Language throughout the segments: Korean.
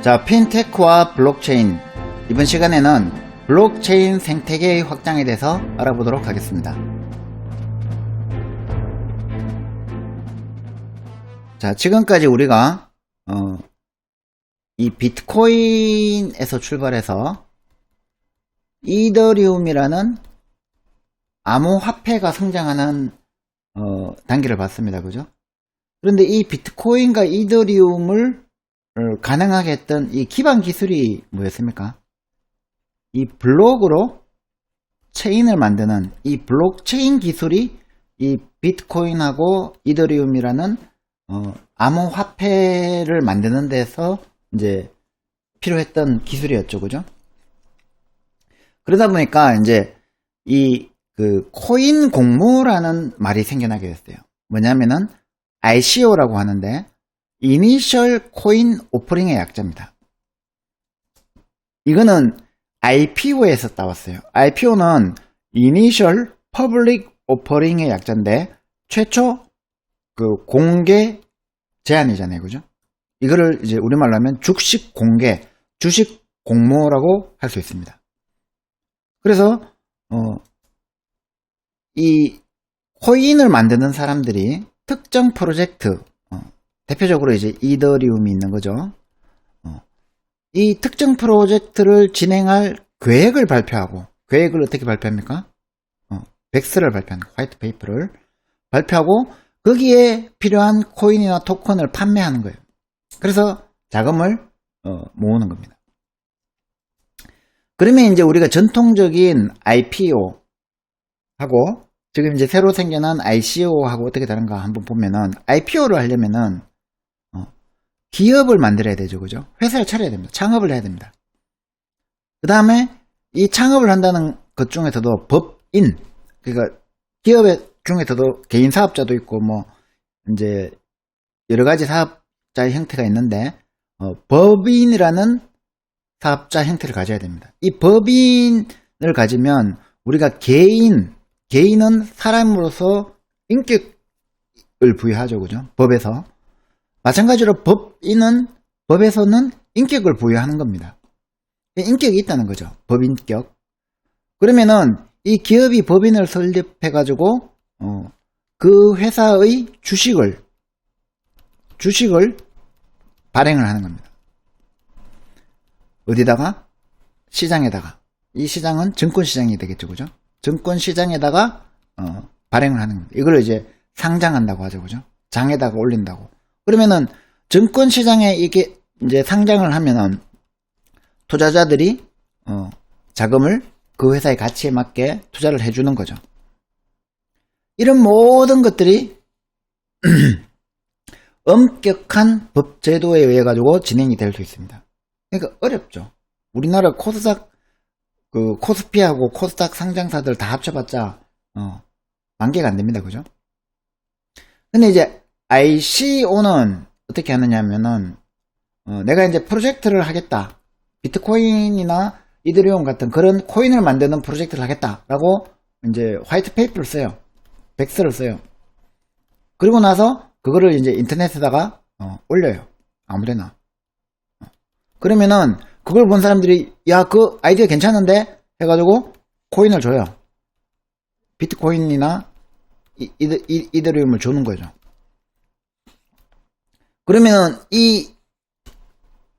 자, 핀테크와 블록체인. 이번 시간에는 블록체인 생태계의 확장에 대해서 알아보도록 하겠습니다. 자, 지금까지 우리가 이 비트코인에서 출발해서 이더리움이라는 암호화폐가 성장하는 단계를 봤습니다. 그죠? 그런데 이 비트코인과 이더리움을 가능하게 했던 이 기반 기술이 뭐였습니까? 이 블록으로 체인을 만드는 이 블록체인 기술이 이 비트코인하고 이더리움이라는 암호화폐를 만드는 데서 이제 필요했던 기술이었죠. 그죠? 그러다 보니까 이제 이 코인 공모라는 말이 생겨나게 됐어요. 뭐냐면은 ICO라고 하는데 Initial Coin Offering의 약자입니다. 이거는 IPO에서 따왔어요. IPO는 Initial Public Offering의 약자인데 최초 공개 제안이잖아요. 그죠? 이거를 이제 우리말로 하면 주식 공개, 주식 공모라고 할 수 있습니다. 그래서 이 코인을 만드는 사람들이 특정 프로젝트, 대표적으로 이제 이더리움이 있는 거죠. 이 특정 프로젝트를 진행할 계획을 발표하고, 계획을 어떻게 발표합니까? 백스를 발표하는, 화이트 페이퍼를 발표하고 거기에 필요한 코인이나 토큰을 판매하는 거예요. 그래서 자금을 모으는 겁니다. 그러면 이제 우리가 전통적인 IPO 하고 지금 이제 새로 생겨난 ICO하고 어떻게 다른가 한번 보면은, IPO를 하려면은 기업을 만들어야 되죠. 그죠? 회사를 차려야 됩니다. 창업을 해야 됩니다. 그 다음에 이 창업을 한다는 것 중에서도 법인, 그러니까 기업 중에서도 개인 사업자도 있고 뭐 이제 여러 가지 사업자의 형태가 있는데 법인이라는 사업자 형태를 가져야 됩니다. 이 법인을 가지면 우리가 개인은 사람으로서 인격을 부여하죠. 그죠? 법에서. 마찬가지로 법에서는 인격을 부여하는 겁니다. 인격이 있다는 거죠. 법인격. 그러면은 이 기업이 법인을 설립해가지고 그 회사의 주식을 발행을 하는 겁니다. 어디다가? 시장에다가. 이 시장은 증권시장이 되겠죠. 그죠? 증권시장에다가 발행을 하는 겁니다. 이걸 이제 상장한다고 하죠. 그죠? 장에다가 올린다고. 그러면은 증권시장에 이게 이제 상장을 하면은 투자자들이 자금을 그 회사의 가치에 맞게 투자를 해주는 거죠. 이런 모든 것들이 엄격한 법제도에 의해 가지고 진행이 될 수 있습니다. 그러니까 어렵죠. 우리나라 코스닥 코스피하고 코스닥 상장사들 다 합쳐봤자 10,000개가 안 됩니다. 그죠? 근데 이제 ICO는 어떻게 하느냐 하면은 내가 이제 프로젝트를 하겠다. 비트코인이나 이더리움 같은 그런 코인을 만드는 프로젝트를 하겠다라고 이제 화이트 페이퍼를 써요. 백스를 써요. 그리고 나서 그거를 이제 인터넷에다가 올려요. 아무데나. 그러면은 그걸 본 사람들이 야, 그 아이디어 괜찮은데 해가지고 코인을 줘요. 비트코인이나 이더리움을 주는 거죠. 그러면은 이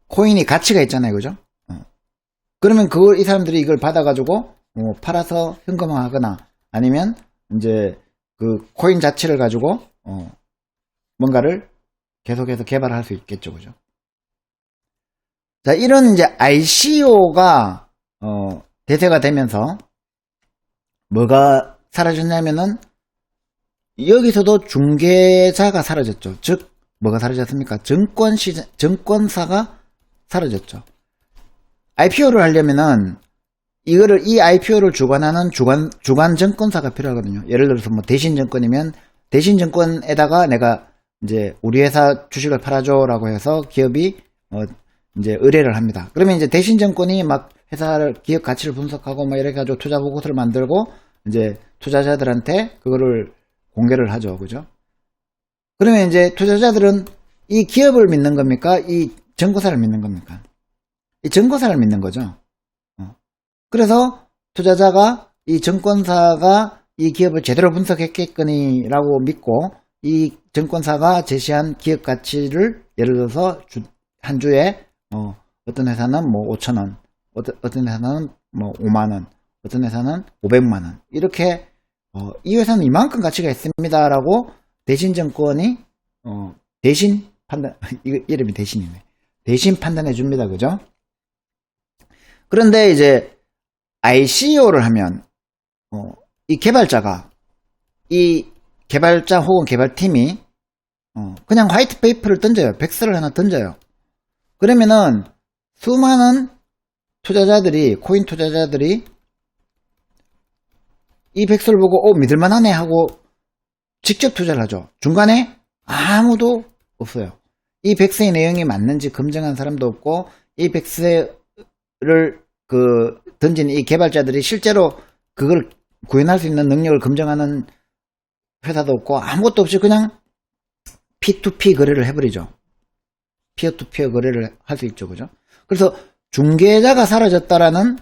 코인이 가치가 있잖아요. 그죠? 그러면 이 사람들이 이걸 받아가지고 팔아서 현금화하거나 아니면 이제 그 코인 자체를 가지고 뭔가를 계속해서 개발할 수 있겠죠. 그죠? 자, 이런 이제 ICO가 대세가 되면서 뭐가 사라졌냐면은 여기서도 중개자가 사라졌죠. 즉 뭐가 사라졌습니까? 증권사가 사라졌죠. IPO를 하려면은 이 IPO를 주관하는 주관 증권사가 필요하거든요. 예를 들어서 뭐 대신증권이면 대신증권에다가 내가 이제 우리 회사 주식을 팔아줘라고 해서 기업이 이제 의뢰를 합니다. 그러면 이제 대신증권이 막 기업 가치를 분석하고 뭐 이렇게 가지고 투자 보고서를 만들고 이제 투자자들한테 그거를 공개를 하죠. 그죠? 그러면 이제 투자자들은 이 기업을 믿는 겁니까? 이 정보사를 믿는 겁니까? 이 증권사를 믿는 거죠. 그래서 투자자가 이 증권사가 이 기업을 제대로 분석했겠거니라고 믿고 이 증권사가 제시한 기업 가치를 예를 들어서 한 주에 어떤 회사는 뭐 5천원, 어떤 회사는 뭐 5만원, 어떤 회사는 500만원 이렇게 이 회사는 이만큼 가치가 있습니다라고 대신증권이 대신 판단 이거 이름이 대신이네. 대신 판단해 줍니다. 그죠? 그런데 이제 ICO를 하면 이 개발자가 이 개발자 혹은 개발팀이 그냥 화이트 페이퍼를 던져요. 백서를 하나 던져요. 그러면은 수많은 투자자들이 코인 투자자들이 이 백서를 보고 믿을만하네 하고 직접 투자를 하죠. 중간에 아무도 없어요. 이 백서의 내용이 맞는지 검증한 사람도 없고 이 백서를 던진 이 개발자들이 실제로 그걸 구현할 수 있는 능력을 검증하는 회사도 없고 아무것도 없이 그냥 P2P 거래를 해버리죠. 피어2피어 거래를 할 수 있죠. 그죠? 그래서 중개자가 사라졌다라는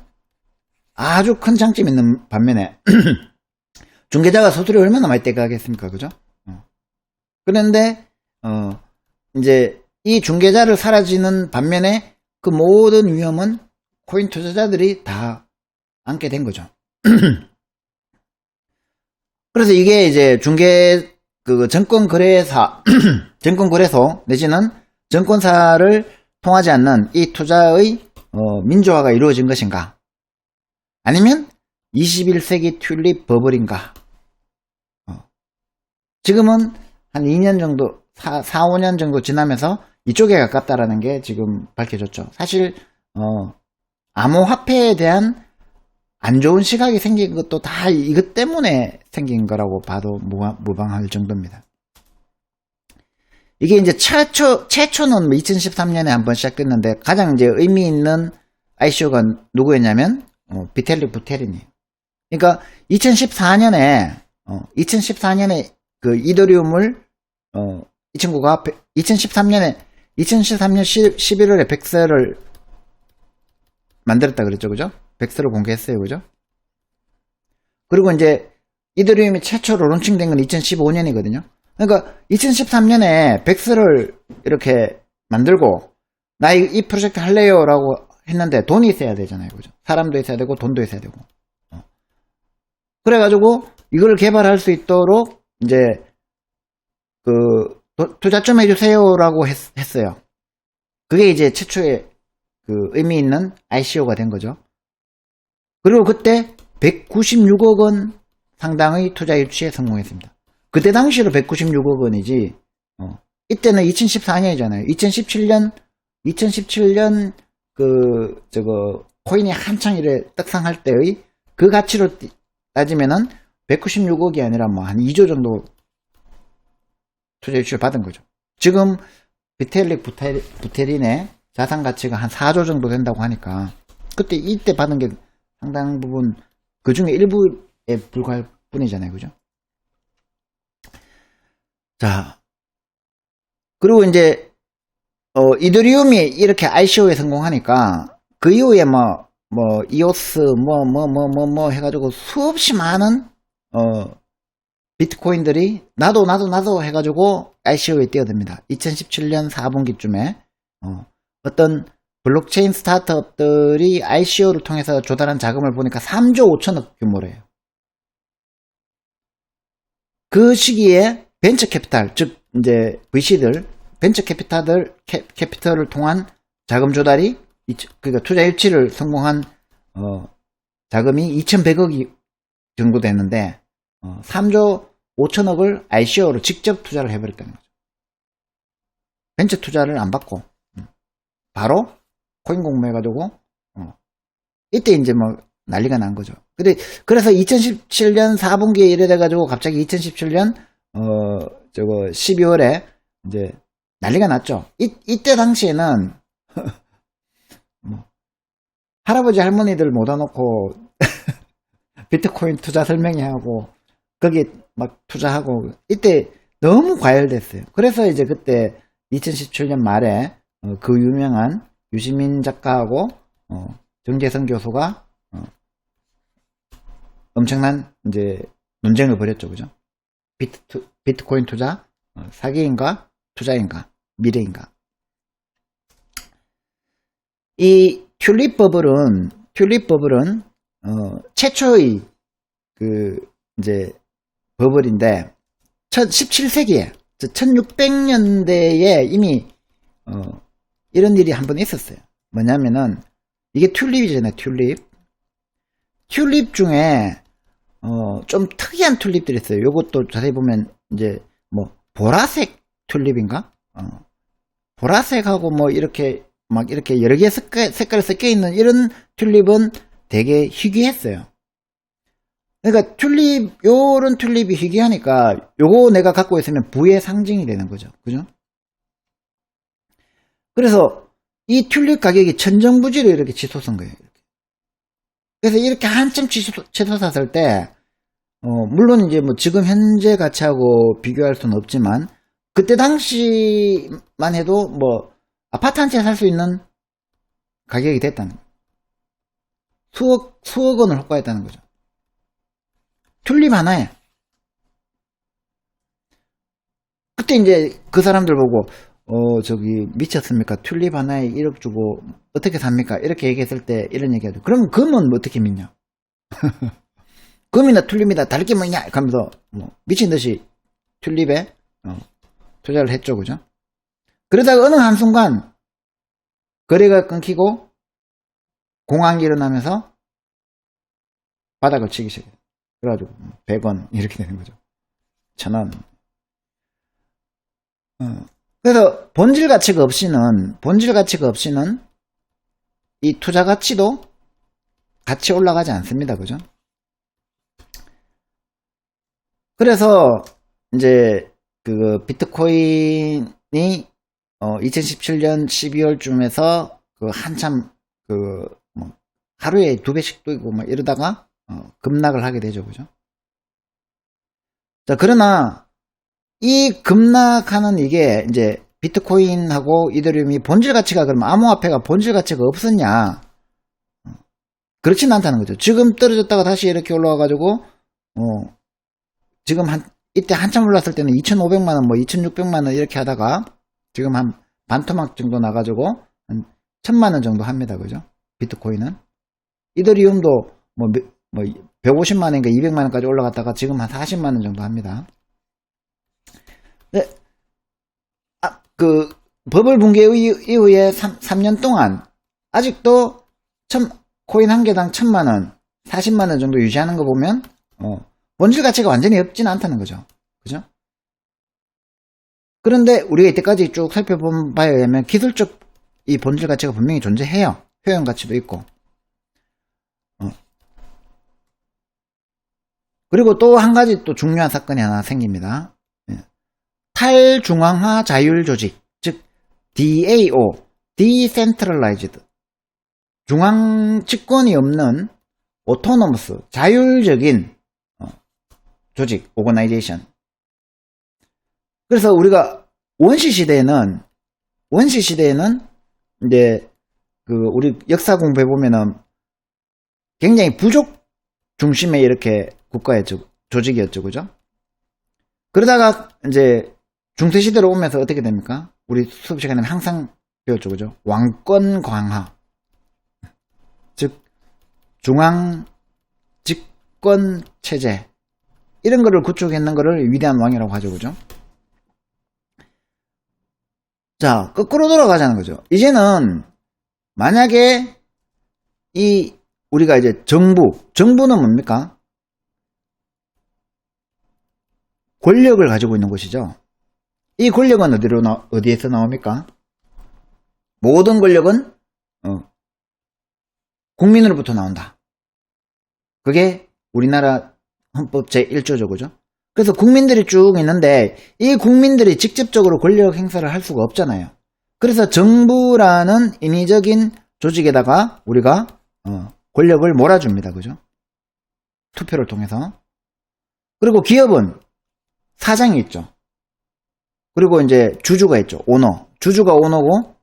아주 큰 장점이 있는 반면에 중개자가 수수료 얼마나 많이 떼가겠습니까? 그죠? 그런데 이제 이 중개자를 사라지는 반면에 그 모든 위험은 코인 투자자들이 다 안게 된 거죠. 그래서 이게 이제 증권거래사, 증권거래소 내지는 증권사를 통하지 않는 이 투자의 민주화가 이루어진 것인가? 아니면 21세기 튤립 버블인가? 지금은 한 2년 정도, 4, 5년 정도 지나면서 이쪽에 가깝다라는 게 지금 밝혀졌죠. 사실 암호화폐에 대한 안 좋은 시각이 생긴 것도 다 이것 때문에 생긴 거라고 봐도 무방할 정도입니다. 이게 이제 최초는 2013년에 한번 시작됐는데 가장 이제 의미 있는 ICO가 누구였냐면 비텔릭 부테린이에요. 그러니까 2014년에 그 이더리움을 이 친구가 2013년 11월에 백서를 만들었다 그랬죠. 그죠? 백서를 공개했어요. 그죠? 그리고 이제 이더리움이 최초로 론칭된 건 2015년이거든요. 그러니까 2013년에 백서를 이렇게 만들고 나 이 프로젝트 할래요 라고 했는데 돈이 있어야 되잖아요. 그죠? 사람도 있어야 되고 돈도 있어야 되고. 그래가지고 이걸 개발할 수 있도록 이제 투자 좀 해주세요라고 했어요. 그게 이제 최초의 의미 있는 ICO가 된 거죠. 그리고 그때 196억 원 상당의 투자 유치에 성공했습니다. 그때 당시로 196억 원이지, 이때는 2014년이잖아요. 2017년 코인이 한창 이래 떡상할 때의 그 가치로 따지면은 196억이 아니라 뭐 한 2조 정도 투자 유치를 받은 거죠. 지금 비텔릭 부테린의 자산 가치가 한 4조 정도 된다고 하니까 이때 받은 게 상당 부분 그 중에 일부에 불과할 뿐이잖아요. 그죠? 자, 그리고 이제 이더리움이 이렇게 ICO에 성공하니까 그 이후에 이오스 해가지고 수없이 많은 비트코인들이 나도 해가지고 ICO에 뛰어듭니다. 2017년 4분기쯤에 어떤 블록체인 스타트업들이 ICO를 통해서 조달한 자금을 보니까 3조 5천억 규모래요. 그 시기에 벤처 캐피탈, 즉 이제 VC들, 벤처 캐피탈을 통한 자금 조달이 그러니까 투자 유치를 성공한 자금이 2,100억이 정도 되는데 3조 5천억을 ICO로 직접 투자를 해버렸다는 거죠. 벤처 투자를 안 받고 바로 코인 공모해가지고 이때 이제 난리가 난 거죠. 그래서 2017년 4분기에 이래 돼가지고 갑자기 2017년 12월에 이제 난리가 났죠. 이때 당시에는 할아버지 할머니들 모아 놓고 비트코인 투자 설명회하고 거기 막 투자하고 이때 너무 과열됐어요. 그래서 이제 그때 2017년 말에 그 유명한 유시민 작가하고 정재선 교수가 엄청난 이제 논쟁을 벌였죠, 그죠? 비트코인 투자 사기인가 투자인가 미래인가. 이 튤립 버블은 최초의 그 이제 버블인데 17세기에 1600년대에 이미 이런 일이 한 번 있었어요. 뭐냐면은 이게 튤립이잖아요. 튤립 중에 좀 특이한 튤립들이 있어요. 요것도 자세히 보면 이제 뭐 보라색 튤립인가? 보라색하고 뭐 이렇게 막 이렇게 여러 개의 색깔이 섞여 있는 이런 튤립은 되게 희귀했어요. 그러니까 요런 튤립이 희귀하니까 요거 내가 갖고 있으면 부의 상징이 되는 거죠. 그죠? 그래서 이 튤립 가격이 천정부지로 이렇게 치솟은 거예요. 그래서 이렇게 한참 치솟았을 때, 물론 이제 뭐 지금 현재 가치하고 비교할 수는 없지만, 그때 당시만 해도 뭐 아파트 한 채 살 수 있는 가격이 됐다는 거예요. 수억 원을 호가했다는 거죠. 튤립 하나에. 그때 이제 그 사람들 보고 저기 미쳤습니까? 튤립 하나에 1억 주고 어떻게 삽니까? 이렇게 얘기했을 때 이런 얘기하죠. 그럼 금은 뭐 어떻게 믿냐? 금이나 튤립이나 다를 게 뭐냐? 하면서 뭐 미친 듯이 튤립에 투자를 했죠, 그죠? 그러다가 어느 한순간 거래가 끊기고 공황이 일어나면서 바닥을 치기 시작해요. 그래가지고 100원 이렇게 되는 거죠. 1000원. 그래서 본질 가치가 없이는 이 투자 가치도 같이 올라가지 않습니다. 그죠? 그래서 이제 그 비트코인이 2017년 12월쯤에서 그 한참 그 뭐 하루에 2배씩 뛰고 막 이러다가 급락을 하게 되죠. 그죠? 자, 그러나 이 급락하는 이게 이제 비트코인하고 이더리움이 본질 가치가 그러면 암호화폐가 본질 가치가 없었냐? 그렇진 않다는 거죠. 지금 떨어졌다가 다시 이렇게 올라와가지고 지금 이때 한참 올랐을 때는 2,500만원 뭐 2,600만원 이렇게 하다가 지금 한 반토막 정도 나가지고 한 1,000만원 정도 합니다. 그죠? 비트코인은. 이더리움도 뭐 150만원인가 200만원까지 올라갔다가 지금 한 40만원 정도 합니다. 네. 그 버블 붕괴 이후에 3년 동안 아직도 코인 한 개당 1,000만원 40만원 정도 유지하는 거 보면 본질 가치가 완전히 없지는 않다는 거죠. 그죠? 그런데 우리가 이때까지 쭉 살펴본 바에 의하면 기술적 이 본질 가치가 분명히 존재해요. 효용 가치도 있고. 그리고 또 한 가지 또 중요한 사건이 하나 생깁니다. 탈중앙화 자율 조직, 즉 DAO, Decentralized, 중앙 집권이 없는 Autonomous, 자율적인 조직, Organization. 그래서 우리가 원시 시대에는 이제 그 우리 역사 공부해 보면은 굉장히 부족 중심의 이렇게 국가였죠, 조직이었죠, 그죠? 그러다가 이제 중세시대로 오면서 어떻게 됩니까? 우리 수업 시간에 항상 배웠죠, 그죠? 왕권 강화. 즉, 중앙 집권 체제. 이런 거를 구축했는 거를 위대한 왕이라고 하죠, 그죠? 자, 거꾸로 돌아가자는 거죠. 이제는, 만약에, 우리가 이제 정부는 뭡니까? 권력을 가지고 있는 곳이죠. 이 권력은 어디에서 나옵니까? 모든 권력은 국민으로부터 나온다. 그게 우리나라 헌법 제1조죠, 그죠? 그래서 국민들이 쭉 있는데 이 국민들이 직접적으로 권력 행사를 할 수가 없잖아요. 그래서 정부라는 인위적인 조직에다가 우리가 권력을 몰아줍니다, 그죠? 투표를 통해서. 그리고 기업은 사장이 있죠. 그리고 이제 주주가 있죠. 오너. 주주가 오너고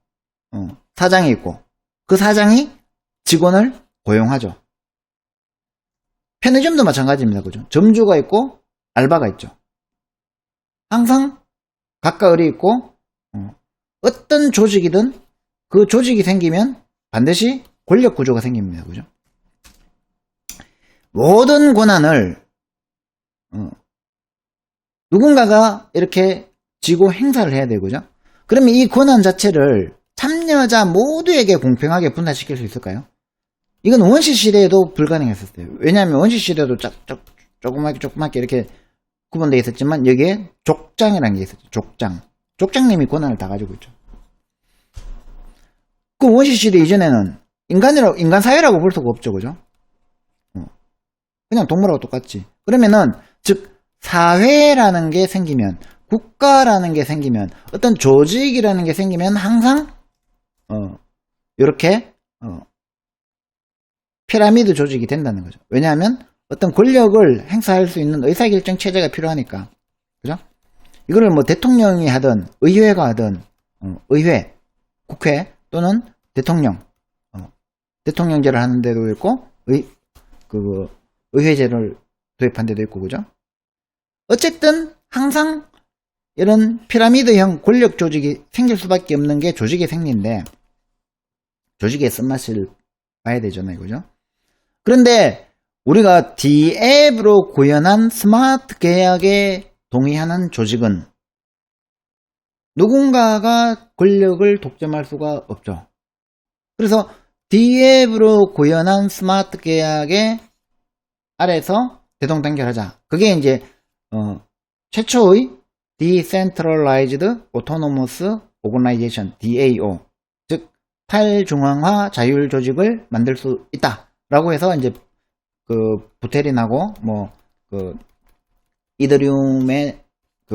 사장이 있고 그 사장이 직원을 고용하죠. 편의점도 마찬가지입니다. 그죠? 점주가 있고 알바가 있죠. 항상 각각 을이 있고 어떤 조직이든 그 조직이 생기면 반드시 권력 구조가 생깁니다. 그죠? 모든 권한을 누군가가 이렇게 쥐고 행사를 해야 되고죠. 그러면 이 권한 자체를 참여자 모두에게 공평하게 분할시킬 수 있을까요? 이건 원시 시대에도 불가능했었어요. 왜냐하면 원시 시대도 조그맣게 이렇게 구분되어 있었지만 여기에 족장이라는 게 있었죠. 족장님이 권한을 다 가지고 있죠. 그 원시 시대 이전에는 인간 사회라고 볼 수가 없죠. 그죠? 그냥 동물하고 똑같지. 그러면은 즉 사회라는 게 생기면, 국가라는 게 생기면, 어떤 조직이라는 게 생기면 항상 이렇게 피라미드 조직이 된다는 거죠. 왜냐하면 어떤 권력을 행사할 수 있는 의사결정 체제가 필요하니까. 그죠? 이거를 뭐 대통령이 하든 의회가 하든 의회, 국회 또는 대통령, 대통령제를 하는 데도 있고 의회제를 도입한 데도 있고. 그죠? 어쨌든 항상 이런 피라미드형 권력 조직이 생길 수밖에 없는 게 조직의 생리인데 조직의 쓴맛을 봐야 되잖아요. 그죠? 그런데 우리가 D앱으로 구현한 스마트 계약에 동의하는 조직은 누군가가 권력을 독점할 수가 없죠. 그래서 D앱으로 구현한 스마트 계약의 아래서 대동단결하자. 그게 이제 최초의 Decentralized Autonomous Organization DAO, 즉 탈중앙화 자율 조직을 만들 수 있다라고 해서 이제 부테린하고 이더리움에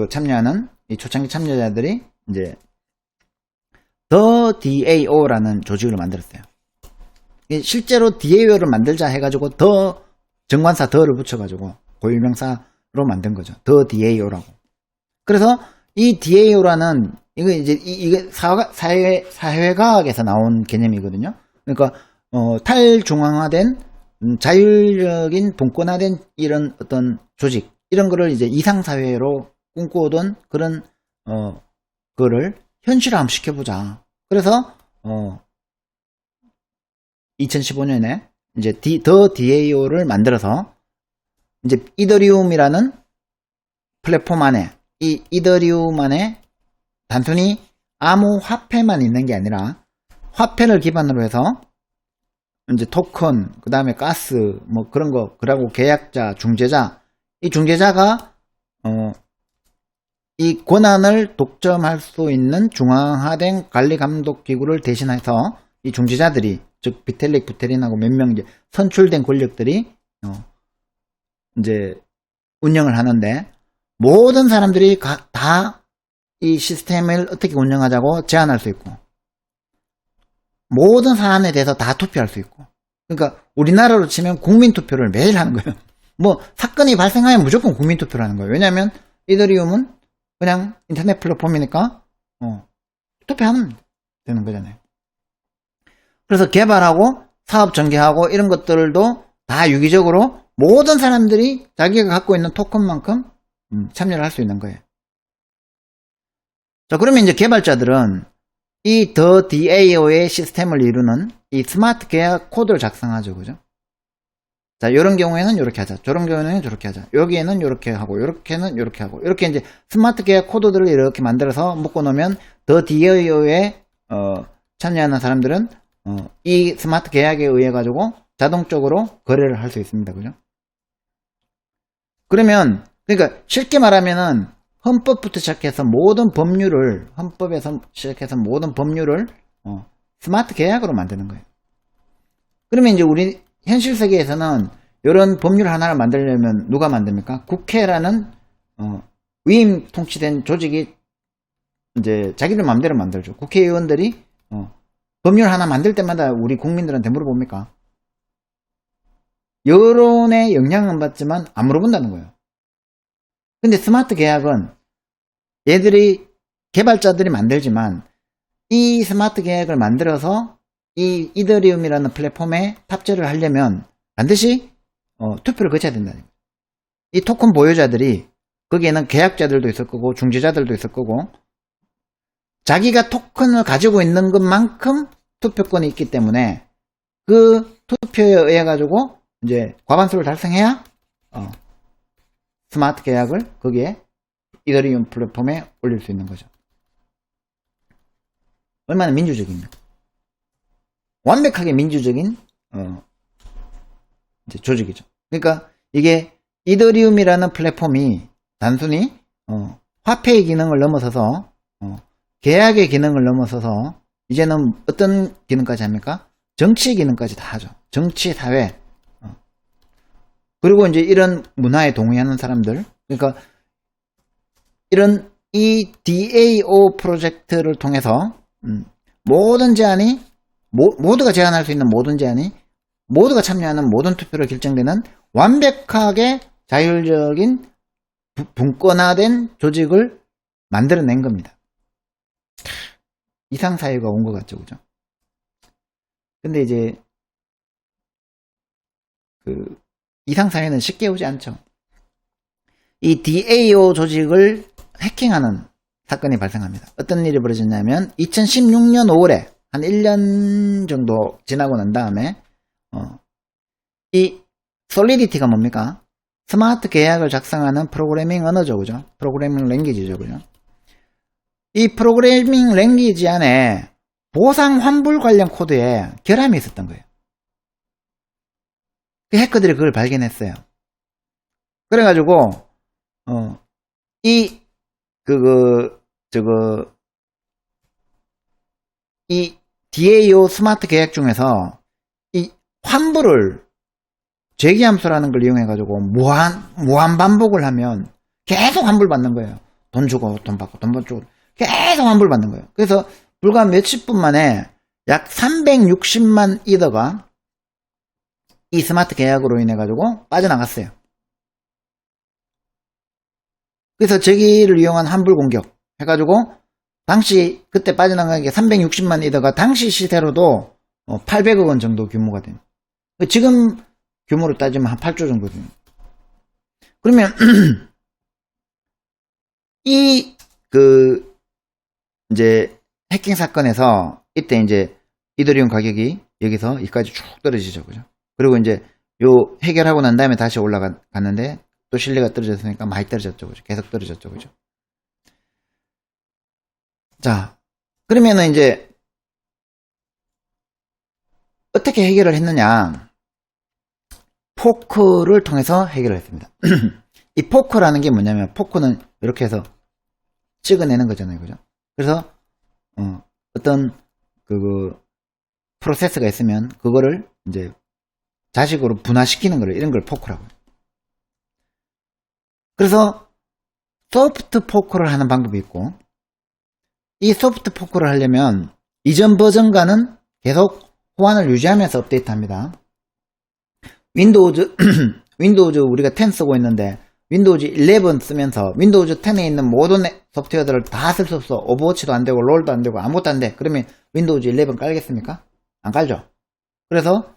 참여하는 이 초창기 참여자들이 이제 더 DAO라는 조직을 만들었어요. 실제로 DAO를 만들자 해가지고 더 정관사 더를 붙여가지고 고유명사로 만든 거죠. 더 DAO라고. 그래서 이 DAO라는 이게 사회과학에서 나온 개념이거든요. 그러니까 탈중앙화된 자율적인 분권화된 이런 어떤 조직, 이런 거를 이제 이상사회로 꿈꾸던 그런 거를 현실화 시켜보자. 그래서 2015년에 이제 더 DAO를 만들어서 이제 이더리움이라는 플랫폼 안에, 이 이더리움 안에 단순히 암호화폐만 있는 게 아니라 화폐를 기반으로 해서 이제 토큰, 그 다음에 가스, 뭐 그런 거, 그리고 계약자, 중재자, 이 중재자가 이 권한을 독점할 수 있는 중앙화된 관리 감독 기구를 대신해서 이 중재자들이, 즉 비텔릭, 부테린하고 몇 명 이제 선출된 권력들이 이제 운영을 하는데, 모든 사람들이 다 이 시스템을 어떻게 운영하자고 제안할 수 있고, 모든 사안에 대해서 다 투표할 수 있고. 그러니까 우리나라로 치면 국민투표를 매일 하는 거예요. 뭐 사건이 발생하면 무조건 국민투표를 하는 거예요. 왜냐하면 이더리움은 그냥 인터넷 플랫폼이니까 투표하면 되는 거잖아요. 그래서 개발하고 사업 전개하고 이런 것들도 다 유기적으로 모든 사람들이 자기가 갖고 있는 토큰만큼 참여를 할 수 있는 거예요. 자, 그러면 이제 개발자들은 이 더 DAO의 시스템을 이루는 이 스마트 계약 코드를 작성하죠. 그죠? 자, 이런 경우에는 이렇게 하자. 저런 경우에는 저렇게 하자. 여기에는 이렇게 하고, 이렇게는 이렇게 하고, 이렇게 이제 스마트 계약 코드들을 이렇게 만들어서 묶어 놓으면 더 DAO에 참여하는 사람들은 이 스마트 계약에 의해 가지고 자동적으로 거래를 할 수 있습니다. 그죠? 그러면, 그러니까 쉽게 말하면은 헌법부터 시작해서 모든 법률을, 헌법에서 시작해서 모든 법률을 스마트 계약으로 만드는 거예요. 그러면 이제 우리 현실 세계에서는 이런 법률 하나를 만들려면 누가 만듭니까? 국회라는 위임 통치된 조직이 이제 자기들 마음대로 만들죠. 국회의원들이 법률 하나 만들 때마다 우리 국민들한테 물어봅니까? 여론의 영향은 받지만 안 물어본다는 거예요. 근데 스마트 계약은 얘들이, 개발자들이 만들지만 이 스마트 계약을 만들어서 이 이더리움이라는 플랫폼에 탑재를 하려면 반드시 투표를 거쳐야 된다는 거예요. 이 토큰 보유자들이 거기에는 계약자들도 있을 거고 중재자들도 있을 거고 자기가 토큰을 가지고 있는 것만큼 투표권이 있기 때문에 그 투표에 의해 가지고 이제 과반수를 달성해야 스마트 계약을 거기에 이더리움 플랫폼에 올릴 수 있는 거죠. 얼마나 민주적입니까? 완벽하게 민주적인 이제 조직이죠. 그러니까 이게 이더리움이라는 플랫폼이 단순히 화폐의 기능을 넘어서서 계약의 기능을 넘어서서 이제는 어떤 기능까지 합니까? 정치 기능까지 다 하죠. 정치, 사회. 그리고 이제 이런 문화에 동의하는 사람들. 그러니까 이런 이 DAO 프로젝트를 통해서 모든 제안이 모두가 제안할 수 있는 모든 제안이 모두가 참여하는 모든 투표로 결정되는 완벽하게 자율적인 분권화된 조직을 만들어낸 겁니다. 이상사회가 온 것 같죠, 그죠? 근데 이제 그 이상사회는 쉽게 오지 않죠. 이 DAO 조직을 해킹하는 사건이 발생합니다. 어떤 일이 벌어졌냐면 2016년 5월에 한 1년 정도 지나고 난 다음에 이 솔리디티가 뭡니까? 스마트 계약을 작성하는 프로그래밍 언어죠, 그죠? 프로그래밍 랭귀지죠, 그죠? 이 프로그래밍 랭귀지 안에 보상 환불 관련 코드에 결함이 있었던 거예요. 그 해커들이 그걸 발견했어요. 그래가지고 이 DAO 스마트 계약 중에서 이 환불을 재기함수라는 걸 이용해가지고 무한 반복을 하면 계속 환불 받는 거예요. 돈 주고 돈 받고 돈 주고 계속 환불 받는 거예요. 그래서 불과 몇십 분 만에 약 360만 이더가 이 스마트 계약으로 인해가지고 빠져나갔어요. 그래서 저기를 이용한 환불 공격 해가지고 당시 그때 빠져나간 게 360만 이더가 당시 시세로도 800억 원 정도 규모가 됩니다. 지금 규모로 따지면 한 8조 정도 됩니다. 그러면 이제 해킹 사건에서 이때 이제 이더리움 가격이 여기서 여기까지 쭉 떨어지죠, 그죠? 그리고 이제 요 해결하고 난 다음에 다시 올라갔는데 또 신뢰가 떨어졌으니까 많이 떨어졌죠, 그죠? 계속 떨어졌죠, 그죠? 자, 그러면은 이제 어떻게 해결을 했느냐? 포크를 통해서 해결을 했습니다. 이 포크라는 게 뭐냐면 포크는 이렇게 해서 찍어내는 거잖아요, 그죠? 그래서 어떤 프로세스가 있으면 그거를 이제 자식으로 분화시키는 거를 이런 걸 포크라고 해요. 그래서 소프트 포크를 하는 방법이 있고 이 소프트 포크를 하려면 이전 버전과는 계속 호환을 유지하면서 업데이트합니다. 윈도우즈 우리가 10 쓰고 있는데 윈도우즈 11 쓰면서 윈도우즈 10에 있는 모든 소프트웨어들을 다 쓸 수 없어. 오버워치도 안 되고 롤도 안 되고 아무것도 안 돼. 그러면 윈도우즈 11 깔겠습니까? 안 깔죠. 그래서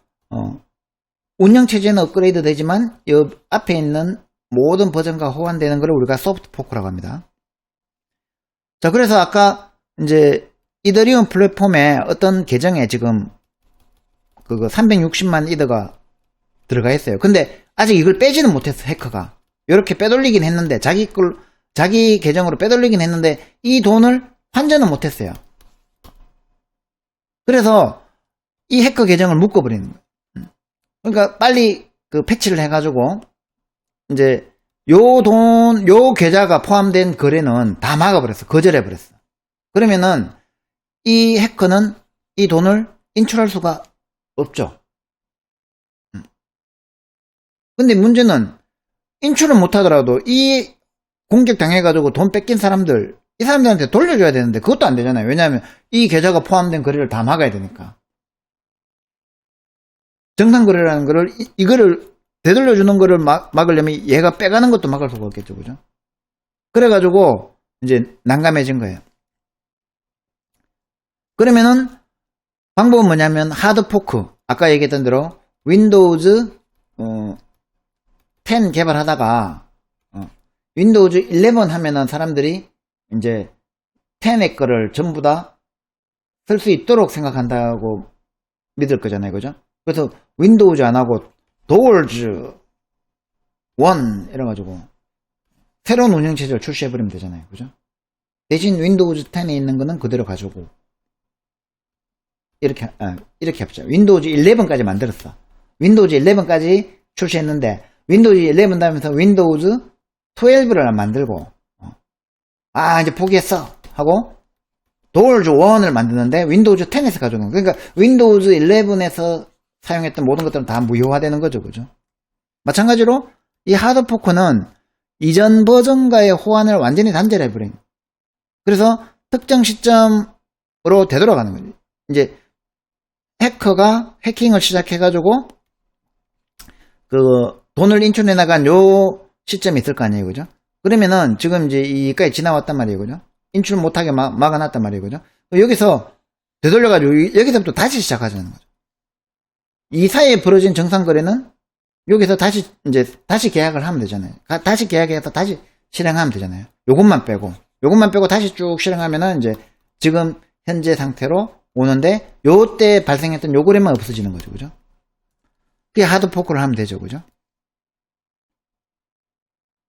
운영체제는 업그레이드 되지만 이 앞에 있는 모든 버전과 호환되는 것을 우리가 소프트 포크라고 합니다. 자, 그래서 아까 이제 이더리움 플랫폼에 어떤 계정에 지금 360만 이더가 들어가 있어요. 근데 아직 이걸 빼지는 못했어, 해커가. 이렇게 빼돌리긴 했는데 자기 계정으로 빼돌리긴 했는데 이 돈을 환전은 못했어요. 그래서 이 해커 계정을 묶어버리는 거예요. 그러니까 빨리 패치를 해가지고 이제 요 계좌가 포함된 거래는 다 막아버렸어. 거절해버렸어. 그러면은 이 해커는 이 돈을 인출할 수가 없죠. 근데 문제는 인출을 못하더라도 이 공격 당해가지고 돈 뺏긴 사람들, 이 사람들한테 돌려줘야 되는데 그것도 안 되잖아요. 왜냐하면 이 계좌가 포함된 거래를 다 막아야 되니까. 정상 거래라는 거를 이거를 되돌려주는 거를 막으려면 얘가 빼가는 것도 막을 수가 없겠죠, 그죠? 그래가지고 이제 난감해진 거예요. 그러면은 방법은 뭐냐면 하드포크, 아까 얘기했던 대로 윈도우즈 10 개발하다가 윈도우즈 11 하면은 사람들이 이제 10의 거를 전부 다 쓸 수 있도록 생각한다고 믿을 거잖아요. 그죠? 그래서 윈도우즈 안 하고 도어즈 1 이래가지고 새로운 운영체제를 출시해버리면 되잖아요. 그죠? 대신 윈도우즈 10에 있는 거는 그대로 가지고 이렇게 합시다. 윈도우즈 11까지 만들었어. 윈도우즈 11까지 출시했는데 윈도우즈 11 다음에서 윈도우즈 12를 만들고 이제 포기했어 하고 도어즈 1을 만드는데 윈도우즈 10에서 가져오는 거예요. 그러니까 윈도우즈 11에서 사용했던 모든 것들은 다 무효화되는 거죠. 그죠? 마찬가지로 이 하드포크는 이전 버전과의 호환을 완전히 단절해버린. 그래서 특정 시점으로 되돌아가는 거죠. 이제 해커가 해킹을 시작해가지고 그 돈을 인출해 나간 요 시점이 있을 거 아니에요. 그죠? 그러면은 지금 이제 이까지 지나왔단 말이에요. 그죠? 인출 못하게 막아놨단 말이에요. 그죠? 여기서 되돌려가지고 여기서부터 다시 시작하자는 거죠. 이 사이에 벌어진 정상거래는 여기서 다시 계약을 하면 되잖아요. 다시 계약해서 다시 실행하면 되잖아요. 요것만 빼고 다시 쭉 실행하면은 이제 지금 현재 상태로 오는데 요때 발생했던 요 거래만 없어지는 거죠. 그죠? 그게 하드포크를 하면 되죠. 그죠?